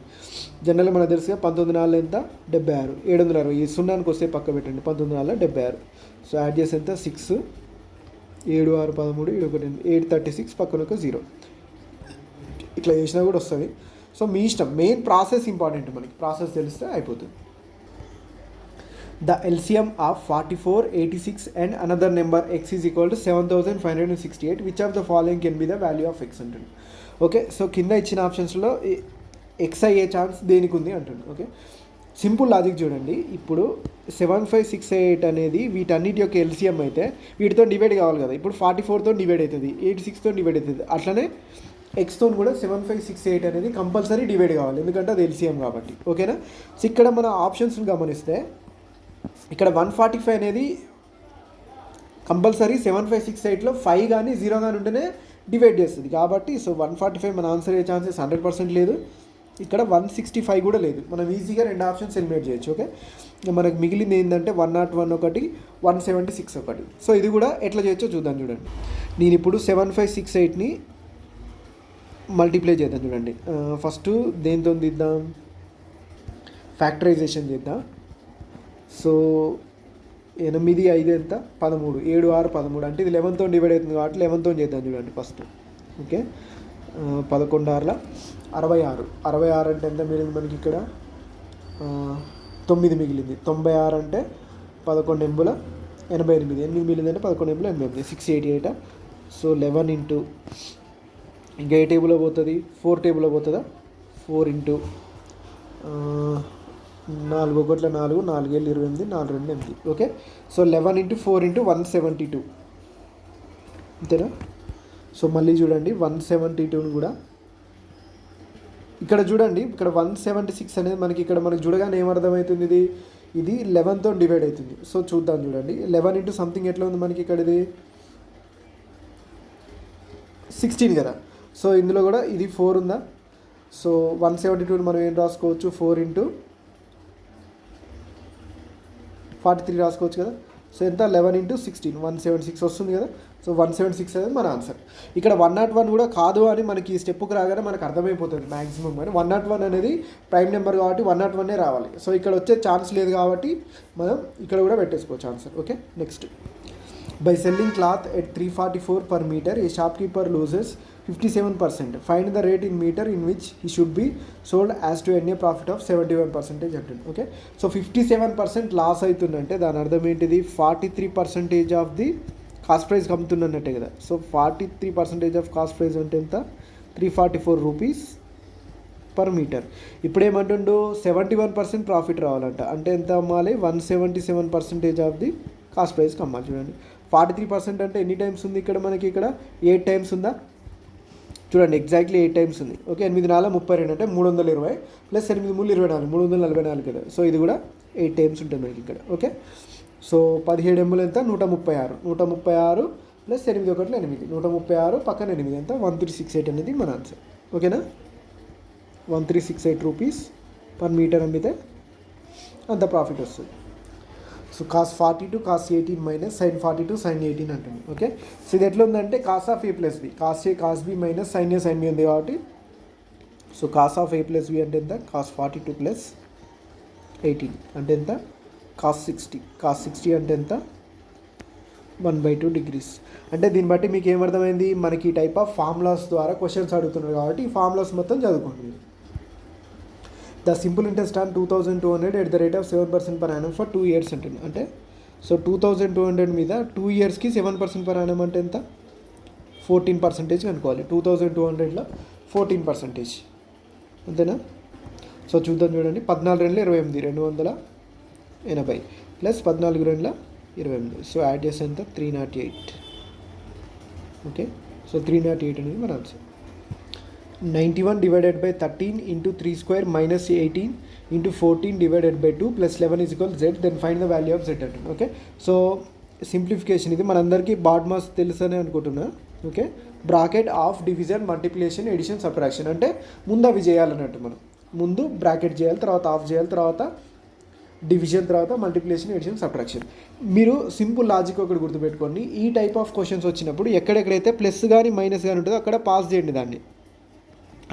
జనరల్గా మనకు తెలుసుగా 19 4 ఎంత 76. 760. ఈ సున్నానికి వస్తే పక్క పెట్టండి. 19 4 76. సో యాడ్ చేసి ఎంత 6 7 6 13 836 పక్కన ఒక 0. ఇట్లా చేసినా కూడా వస్తుంది. సో మీ ఇష్టం, మెయిన్ ప్రాసెస్ ఇంపార్టెంట్, మనకి ప్రాసెస్ తెలిస్తే అయిపోతుంది. The LCM of 44, 86 and another number x is equal to 7568. Which of the following can be the value of x అంటుంది. ఓకే, సో కింద ఇచ్చిన ఆప్షన్స్లో ఎక్స్ అయ్యే ఛాన్స్ దేనికి ఉంది అంటుంది. ఓకే, సింపుల్ లాజిక్ చూడండి. ఇప్పుడు 7568 అనేది వీటన్నిటి యొక్క ఎల్సిఎం అయితే వీటితో డివైడ్ కావాలి కదా. ఇప్పుడు 44తో డివైడ్ అవుతుంది, 86తో డివైడ్ అవుతుంది. అట్లనే ఎక్స్తో కూడా 7568 అనేది కంపల్సరీ డివైడ్ కావాలి, ఎందుకంటే అది ఎల్సిఎం కాబట్టి. ఓకేనా, సో ఇక్కడ మన ఆప్షన్స్ని గమనిస్తే ఇక్కడ 145 అనేది కంపల్సరీ 7568లో 5 కానీ 0 కానీ ఉంటేనే డివైడ్ చేస్తుంది కాబట్టి. సో 145 మన ఆన్సర్ అయ్యే ఛాన్సెస్ 100% లేదు. ఇక్కడ 165 కూడా లేదు. మనం ఈజీగా 2 ఆప్షన్స్ ఎలిమినేట్ చేయొచ్చు. ఓకే, మనకు మిగిలింది ఏంటంటే 101 ఒకటి, 176 ఒకటి. సో ఇది కూడా ఎట్లా చేయొచ్చో చూద్దాం. చూడండి, నేను ఇప్పుడు 7568ని మల్టిప్లై చేద్దాం. చూడండి, ఫస్ట్ దేంతో దిద్దాం, ఫ్యాక్టరైజేషన్ చేద్దాం. సో 8 5 ఎంత 13, 7 6 13. అంటే ఇది 11తో డివైడ్ అవుతుంది కాబట్టి 11తో చేద్దాం. చూడండి ఫస్ట్. ఓకే, 11 6 66. 66 అంటే ఎంత మిగిలింది మనకి ఇక్కడ 9 మిగిలింది. 96 అంటే 11 ఎంబుల 88. 8 మిగిలింది అంటే 11 ఎంబుల 88. 688. సో 11 ఇంటూ ఇంకా ఏ టేబుల్లో పోతుంది, 4 టేబుల్లో పోతుందా, 4 into 4 1 4 4 7 28 4 2 8. Okay, so 11 into 4 into 172 అంతేనా. సో మళ్ళీ చూడండి 172ని కూడా ఇక్కడ చూడండి, ఇక్కడ 176 అనేది మనకి ఇక్కడ మనకి చూడగానే ఏమర్థమవుతుంది, ఇది 11తో డివైడ్ అవుతుంది. సో చూద్దాం. చూడండి 11 ఇంటూ సంథింగ్ ఎట్లా ఉంది మనకి ఇక్కడ, ఇది 16 కదా. సో ఇందులో కూడా ఇది 4 ఉందా. సో 172ని మనం ఏం రాసుకోవచ్చు, 4 ఇంటూ 43 రాసుకోవచ్చు కదా. సో ఎంత 11 ఇంటూ 16 176 వస్తుంది కదా. సో 176 అనేది మన ఆన్సర్. ఇక్కడ 101 కూడా కాదు అని మనకి ఈ స్టెప్కి రాగానే మనకు అర్థమైపోతుంది మ్యాక్సిమం. కానీ 101 అనేది ప్రైమ్ నెంబర్ కాబట్టి 101 రావాలి. సో ఇక్కడ వచ్చే ఛాన్స్ లేదు కాబట్టి మనం ఇక్కడ కూడా పెట్టేసుకోవచ్చు answer. Okay, next. By selling cloth at 344 per meter, a shopkeeper loses 57%. Find the rate in meter in which he should be sold as to earn a profit of 71% అంటుంది. Okay, so 57% loss అవుతుందంటే దాని అర్థం ఏంటిది, 43% of the cost price అమ్ముతున్నట్టే కదా. So 43% of cost price అంటే ఎంత, 344 rupees per metre. ఇప్పుడు ఏమంటుండో 71% profit రావాలంట. అంటే ఎంత అమ్మాలి, 177% ఆఫ్ ది కాస్ట్ ప్రైస్కి అమ్మాలి. చూడండి 43% అంటే ఎన్ని టైమ్స్ ఉంది ఇక్కడ మనకి, ఇక్కడ 8 టైమ్స్ ఉందా. చూడండి ఎగ్జాక్ట్లీ 8 టైమ్స్ ఉంది. ఓకే, 8 4 32 అంటే 320 ప్లస్ 8 3 24 344 కదా. సో ఇది కూడా 8 టైమ్స్ ఉంటుంది మనకి ఇక్కడ. ఓకే, సో 17 ఎంబులు ఎంత 136. 136 ప్లస్ 8 1 8 136 పక్కన 8 ఎంత 1368 అనేది మన ఆన్సర్. ఓకేనా, 1368 రూపీస్ పర్ మీటర్ అమ్మితే అంత ప్రాఫిట్ వస్తుంది. So cos 42 cos 18 minus sin 42 sin 18 అంటుంది. ఓకే, సో ఇది ఎట్లా ఉందంటే cos of a plus b, cos a cos b minus sin a sin b ఉంది కాబట్టి. So cos of a plus b అంటే ఎంత, cos 42 ప్లస్ 18 అంటే ఎంత, cos 60. cos 60 అంటే ఎంత 1/2 degrees. అంటే దీన్ని బట్టి మీకు ఏమర్థమైంది, మనకి ఈ టైప్ ఆఫ్ ఫార్ములాస్ ద్వారా క్వశ్చన్స్ అడుగుతున్నారు కాబట్టి ఈ ఫార్ములాస్ మొత్తం చదువుకోండి. The simple interest on 2200 at the rate of 7% per annum for 2 years అంటుంది. అంటే సో 2200 మీద 2 ఇయర్స్కి 7% per annum అంటే ఎంత, 14% అనుకోవాలి. 2200లో 14% అంతేనా. సో చూద్దాం. చూడండి 14 2 28 280 ప్లస్ 14 2 28. సో యాడ్ చేస్తే ఎంత 308. ఓకే, సో 308 అనేది మన answer. 91 divided by 13 into 3 square minus 18 into 14 divided by 2 plus 11 is equal Z, then find the value of Z అంటుంది. ఓకే, సో సింప్లిఫికేషన్ ఇది మనందరికీ బాడ్మాస్ తెలుసనే అనుకుంటున్నా. Okay, bracket of division multiplication addition subtraction అంటే ముందు అవి చేయాలన్నట్టు. మనం ముందు బ్రాకెట్ చేయాలి, తర్వాత ఆఫ్ చేయాలి, తర్వాత డివిజన్, తర్వాత మల్టిప్లికేషన్ ఎడిషన్ సబ్ట్రాక్షన్. మీరు సింపుల్ లాజిక్ ఒకటి గుర్తుపెట్టుకోండి. ఈ టైప్ ఆఫ్ క్వశ్చన్స్ వచ్చినప్పుడు ఎక్కడెక్కడైతే ప్లస్ కానీ మైనస్ కానీ ఉంటుందో అక్కడ పాస్ చేయండి దాన్ని,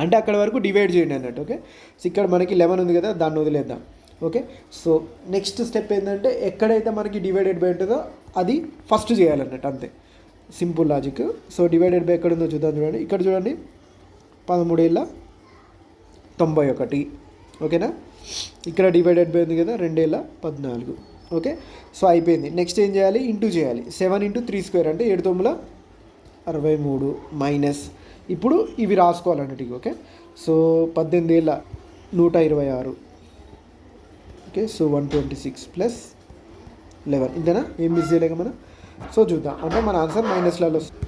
అంటే అక్కడ వరకు డివైడ్ చేయండి అన్నట్టు. ఓకే, సో ఇక్కడ మనకి 11 ఉంది కదా, దాన్ని వదిలేద్దాం. ఓకే, సో నెక్స్ట్ స్టెప్ ఏంటంటే ఎక్కడైతే మనకి డివైడెడ్ బై ఉంటుందో అది ఫస్ట్ చేయాలన్నట్టు, అంతే simple logic. So divided by ఎక్కడ ఉందో చూద్దాం. చూడండి, ఇక్కడ చూడండి 13,91. ఓకేనా, ఇక్కడ డివైడెడ్ బై ఉంది కదా 2,14. ఓకే, సో అయిపోయింది. నెక్స్ట్ ఏం చేయాలి, ఇంటూ చేయాలి. 7 × 3² అంటే 7,963 మైనస్, ఇప్పుడు ఇవి రాసుకోవాలన్నట్టు. Okay, so 18,126. Okay, so 126 plus 11 ఇంతేనా, ఏం మిస్ చేయలేక మనం. సో చూద్దాం, అంటే మన ఆన్సర్ మైనస్లలో వస్తుంది.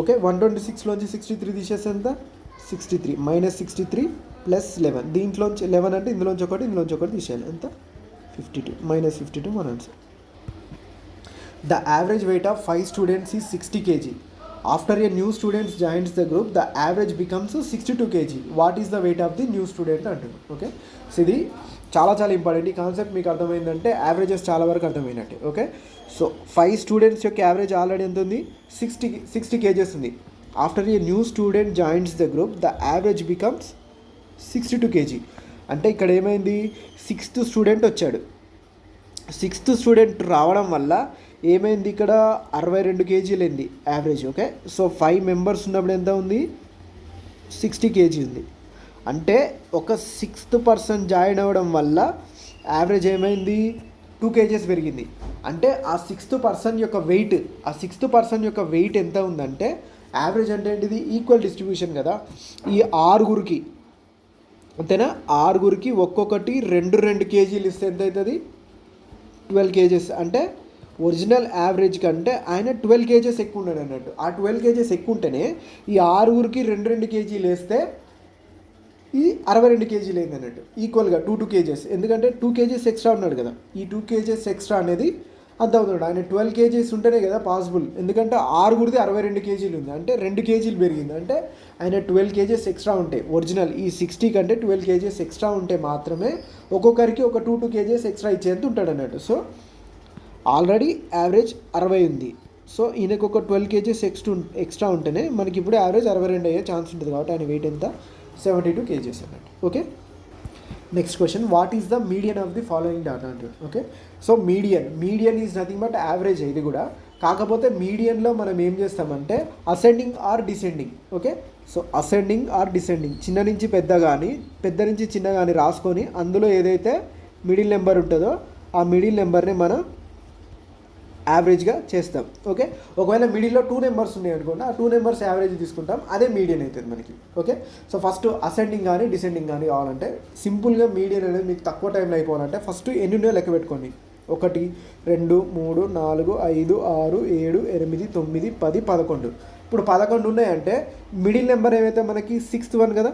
ఓకే, 126లోంచి 63 తీసేస్తే ఎంత, 63 మైనస్ 63 ప్లస్ 11. దీంట్లోంచి 11 అంటే ఇందులోంచి ఒకటి తీసేయాలి, ఎంత 52 మైనస్ 52 మన answer. The average weight of 5 students is 60 kg. After a new students joins the group the average becomes 62 kg. What is the weight of the new student అంటుంది. ఓకే, సో ఇది చాలా చాలా ఇంపార్టెంట్. ఈ concept మీకు అర్థమైందంటే averages చాలా వరకు అర్థమైనట్టే. Okay, so 5 students యొక్క యావరేజ్ ఆల్రెడీ ఎంత ఉంది, 60 kgs ఉంది. After a new student joins the group the average becomes 62 kg. అంటే ఇక్కడ ఏమైంది, 6th స్టూడెంట్ వచ్చాడు. 6th స్టూడెంట్ రావడం వల్ల ఏమైంది, ఇక్కడ 62 kg అయింది యావరేజ్. ఓకే, సో 5 మెంబర్స్ ఉన్నప్పుడు ఎంత ఉంది, 60 kg ఉంది. అంటే ఒక 6th పర్సన్ జాయిన్ అవ్వడం వల్ల యావరేజ్ ఏమైంది, 2 kgs పెరిగింది. అంటే ఆ 6th పర్సన్ యొక్క వెయిట్ ఎంత ఉందంటే, యావరేజ్ అంటే ఏంటిది, ఈక్వల్ డిస్ట్రిబ్యూషన్ కదా. ఈ 6గురికి అంతేనా, 6గురికి ఒక్కొక్కటి 2 kgs ఇస్తే ఎంత అవుతుంది, 12 kgs. అంటే ఒరిజినల్ యావరేజ్ కంటే ఆయన 12 kgs ఎక్కువ ఉన్నాడు అన్నట్టు. ఆ 12 kgs ఎక్కువ ఉంటేనే ఈ 6గురికి 2 kgs వేస్తే ఇది 62 kgs అయింది అన్నట్టు, ఈక్వల్గా 2 kgs. ఎందుకంటే 2 kgs ఎక్స్ట్రా ఉన్నాడు కదా, ఈ 2 kgs ఎక్స్ట్రా అనేది అంత అవుతున్నాడు. ఆయన 12 kgs ఉంటేనే కదా పాసిబుల్, ఎందుకంటే 6గురిది 62 kgs ఉంది, అంటే 2 kgs పెరిగింది. అంటే ఆయన 12 kgs ఎక్స్ట్రా ఉంటాయి, ఒరిజినల్ ఈ 60 కంటే 12 kgs ఎక్స్ట్రా ఉంటే మాత్రమే ఒక్కొక్కరికి ఒక 2 kgs ఎక్స్ట్రా ఇచ్చేంత ఉంటాడు అన్నట్టు. సో ఆల్రెడీ యావరేజ్ 60 ఉంది. సో ఈయనకు ఒక 12 kgs ఎక్స్ట్రా ఉంటేనే మనకి ఇప్పుడు యావరేజ్ 62 అయ్యే ఛాన్స్ ఉంటుంది. కాబట్టి ఆయన వెయిట్ ఎంత, 72 kgs అన్నట్టు. Okay, next question, what is the median of the following data అంటారు. Okay, so median is nothing but average. ఇది కూడా కాకపోతే మీడియన్లో మనం ఏం చేస్తామంటే ascending or descending. Okay, so ascending or descending, చిన్న నుంచి పెద్ద కానీ పెద్ద నుంచి చిన్న కానీ రాసుకొని అందులో ఏదైతే మిడిల్ నెంబర్ ఉంటుందో ఆ మిడిల్ నెంబర్ని మనం యావరేజ్గా చేస్తాం. ఓకే, ఒకవేళ మిడిల్లో 2 నెంబర్స్ ఉన్నాయి అనుకోండి, ఆ 2 నెంబర్స్ యావరేజ్ తీసుకుంటాం, అదే మీడియన్ అవుతుంది మనకి. ఓకే, సో ఫస్ట్ అసెండింగ్ కానీ డిసెండింగ్ కానీ కావాలంటే సింపుల్గా మీడియన్ అనేది మీకు తక్కువ టైంలో అయిపోవాలంటే ఫస్ట్ ఎన్ని ఉన్నాయో లెక్క పెట్టుకోండి. 1 2 3 4 5 6 7 8 9 10 11. ఇప్పుడు 11 ఉన్నాయంటే మిడిల్ నెంబర్ ఏమైతే మనకి 6th 1 కదా,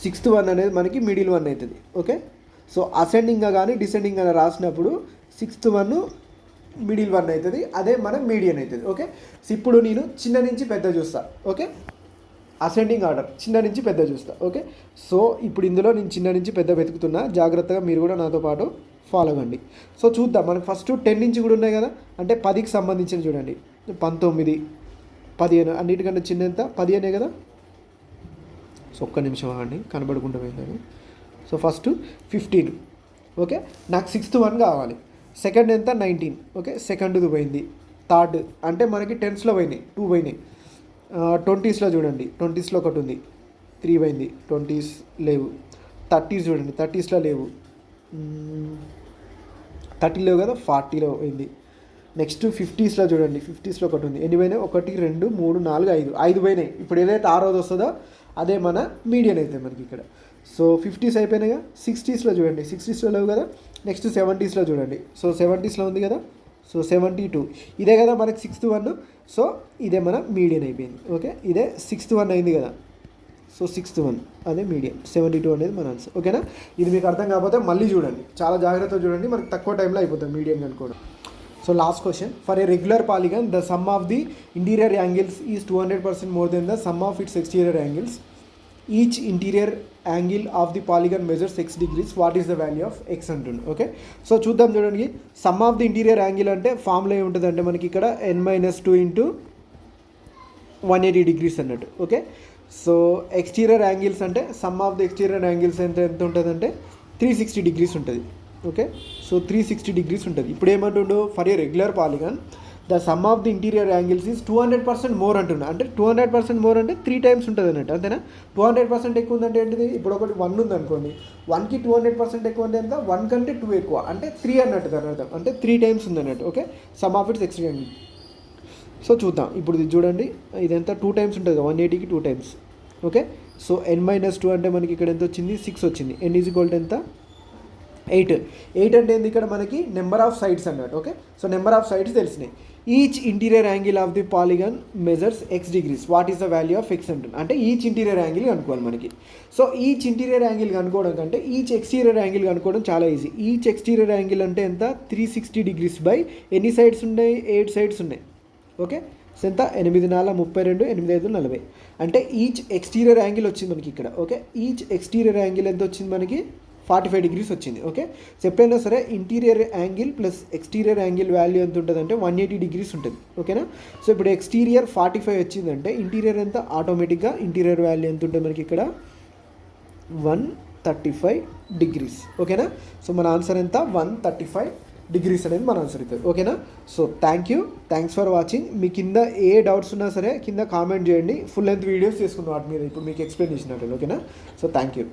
6th 1 అనేది మనకి మిడిల్ 1 అవుతుంది. ఓకే, సో అసెండింగ్గా కానీ డిసెండింగ్ కానీ రాసినప్పుడు 6th 1 మిడిల్ 1 అవుతుంది, అదే మన మీడియన్ అవుతుంది. ఓకే, సో ఇప్పుడు నేను చిన్న నుంచి పెద్ద చూస్తా. ఓకే, అసెండింగ్ ఆర్డర్ చిన్న నుంచి పెద్ద చూస్తా. ఓకే, సో ఇప్పుడు ఇందులో నేను చిన్న నుంచి పెద్ద వెతుకుతున్నా, జాగ్రత్తగా మీరు కూడా నాతో పాటు ఫాలో అవ్వండి. సో చూద్దాం, మనకు ఫస్ట్ 10 నుంచి కూడా ఉన్నాయి కదా, అంటే 10కి సంబంధించిన చూడండి, 19 15 అన్నిటికంటే చిన్న ఎంత, 15 కదా. సో ఒక్క నిమిషం ఆగండి, కనబడకుండా పోయిందని. So first 15. ఓకే, నాకు 6th 1 కావాలి. సెకండ్ ఎంత, 19. ఓకే, సెకండ్ది పోయింది. థర్డ్ అంటే మనకి 10స్లో పోయినాయి, 2 పోయినాయి. 20స్లో చూడండి, 20స్లో ఒకటి ఉంది, 3 పోయింది. 20s లేవు. 30s చూడండి, 30స్లో లేవు. 30 లేవు కదా, 40లో పోయింది. నెక్స్ట్ 50స్లో చూడండి, 50స్లో ఒకటి ఉంది. ఎన్ని పోయినాయి, 1 2 3 4 5 పోయినాయి. ఇప్పుడు ఏదైతే 6th వస్తుందో అదే మన మీడియన్ అయితే మనకి ఇక్కడ. So 50s అయిపోయినాయిగా. 60స్లో చూడండి, 60స్లో లేవు కదా. నెక్స్ట్ 70స్లో చూడండి, సో 70స్లో ఉంది కదా, సో 72. ఇదే కదా మనకి 6th 1. సో ఇదే మన మీడియన్ అయిపోయింది. ఓకే, ఇదే 6th 1 అయింది కదా. సో 6th వన్ అదే మీడియం 72 అనేది మన ఆన్సర్. ఓకేనా? ఇది మీకు అర్థం కాకపోతే మళ్ళీ చూడండి, చాలా జాగ్రత్తగా చూడండి, మనకి తక్కువ టైంలో అయిపోతుంది మీడియం కనుక్కోవడం. So last question, for a regular polygon the sum of the interior angles is 200% more than the sum of it's exterior angles. Each interior angle of the polygon measures x degrees. What is the value of x అంటుంది. Okay, so చూద్దాం చూడండి. Some of the interior angle అంటే formula ఏముంటుంది అంటే మనకి ఇక్కడ n-2 into 180 degrees అన్నట్టు. Okay, so exterior angles అంటే sum of the exterior angles ఎంత ఉంటుంది అంటే 360 degrees ఉంటుంది. ఓకే, సో 360 degrees ఉంటుంది. ఇప్పుడు ఏమంటుండు, for a regular polygon the sum of the interior angles is 200% more అంటున్నా. అంటే 200% మోర్ అంటే 3 times ఉంటుంది అన్నట్టు, అంతేనా? 200% ఎక్కువ ఉందంటే ఏంటిది, ఇప్పుడు ఒకటి 1 ఉంది అనుకోండి, 1కి 200% ఎక్కువ అంటే ఎంత, 1 కంటే 2 ఎక్కువ అంటే 3 అన్నట్టు దాని అర్థం, అంటే 3 times ఉంది అన్నట్టు. Okay, some of it's exterior angle. So చూద్దాం ఇప్పుడు, ఇది చూడండి, ఇదంతా 2 times ఉంటుంది కదా, 180కి 2 times. ఓకే, సో n-2 అంటే మనకి ఇక్కడ ఎంత వచ్చింది, 6 వచ్చింది. n ఈజ్ ఈక్వల్ టు ఎంత, 8. 8 అంటే ఏంది ఇక్కడ మనకి నెంబర్ ఆఫ్ సైడ్స్ అన్నట్టు. Okay, so number of sides తెలిసినాయి. Each interior angle of the polygon measures x degrees. What is the value of x అంటుంది. అంటే ఈచ్ ఇంటీరియర్ యాంగిల్ కనుక్కోవాలి మనకి. సో ఈచ్ ఇంటీరియర్ యాంగిల్ కనుక్కోవడం కంటే ఈచ్ ఎక్స్టీరియర్ యాంగిల్ కనుక్కోవడం చాలా ఈజీ. ఈచ్ ఎక్స్టీరియర్ యాంగిల్ అంటే ఎంత, 360 degrees బై ఎన్ని సైడ్స్ ఉన్నాయి, 8 సైడ్స్ ఉన్నాయి. ఓకే, సో ఎంత, 8×4 = 32, 8×5 = 40. అంటే ఈచ్ ఎక్స్టీరియర్ యాంగిల్ వచ్చింది మనకి ఇక్కడ. ఓకే, ఈచ్ ఎక్స్టీరియర్ యాంగిల్ ఎంత వచ్చింది మనకి, 45 degrees వచ్చింది. ఓకే, సో ఎప్పుడైనా సరే interior angle plus exterior angle value ఎంత ఉంటుంది అంటే 180 degrees ఉంటుంది. ఓకేనా? సో ఇప్పుడు ఎక్స్టీరియర్ 45 వచ్చిందంటే ఇంటీరియర్ ఎంత, ఆటోమేటిక్గా ఇంటీరియర్ వాల్యూ ఎంత ఉంటుంది మనకి ఇక్కడ, 135 degrees. ఓకేనా? సో మన ఆన్సర్ ఎంత, 135 degrees అనేది మన ఆన్సర్ అవుతుంది. ఓకేనా? So thanks for watching. మీ కింద ఏ డౌట్స్ ఉన్నా సరే కింద కామెంట్ చేయండి, ఫుల్ లెంత్ వీడియోస్ చేసుకుందాం వాటి మీద ఇప్పుడు మీకు ఎక్స్ప్లెయిన్ చేసినట్టు. ఓకేనా? So thank you.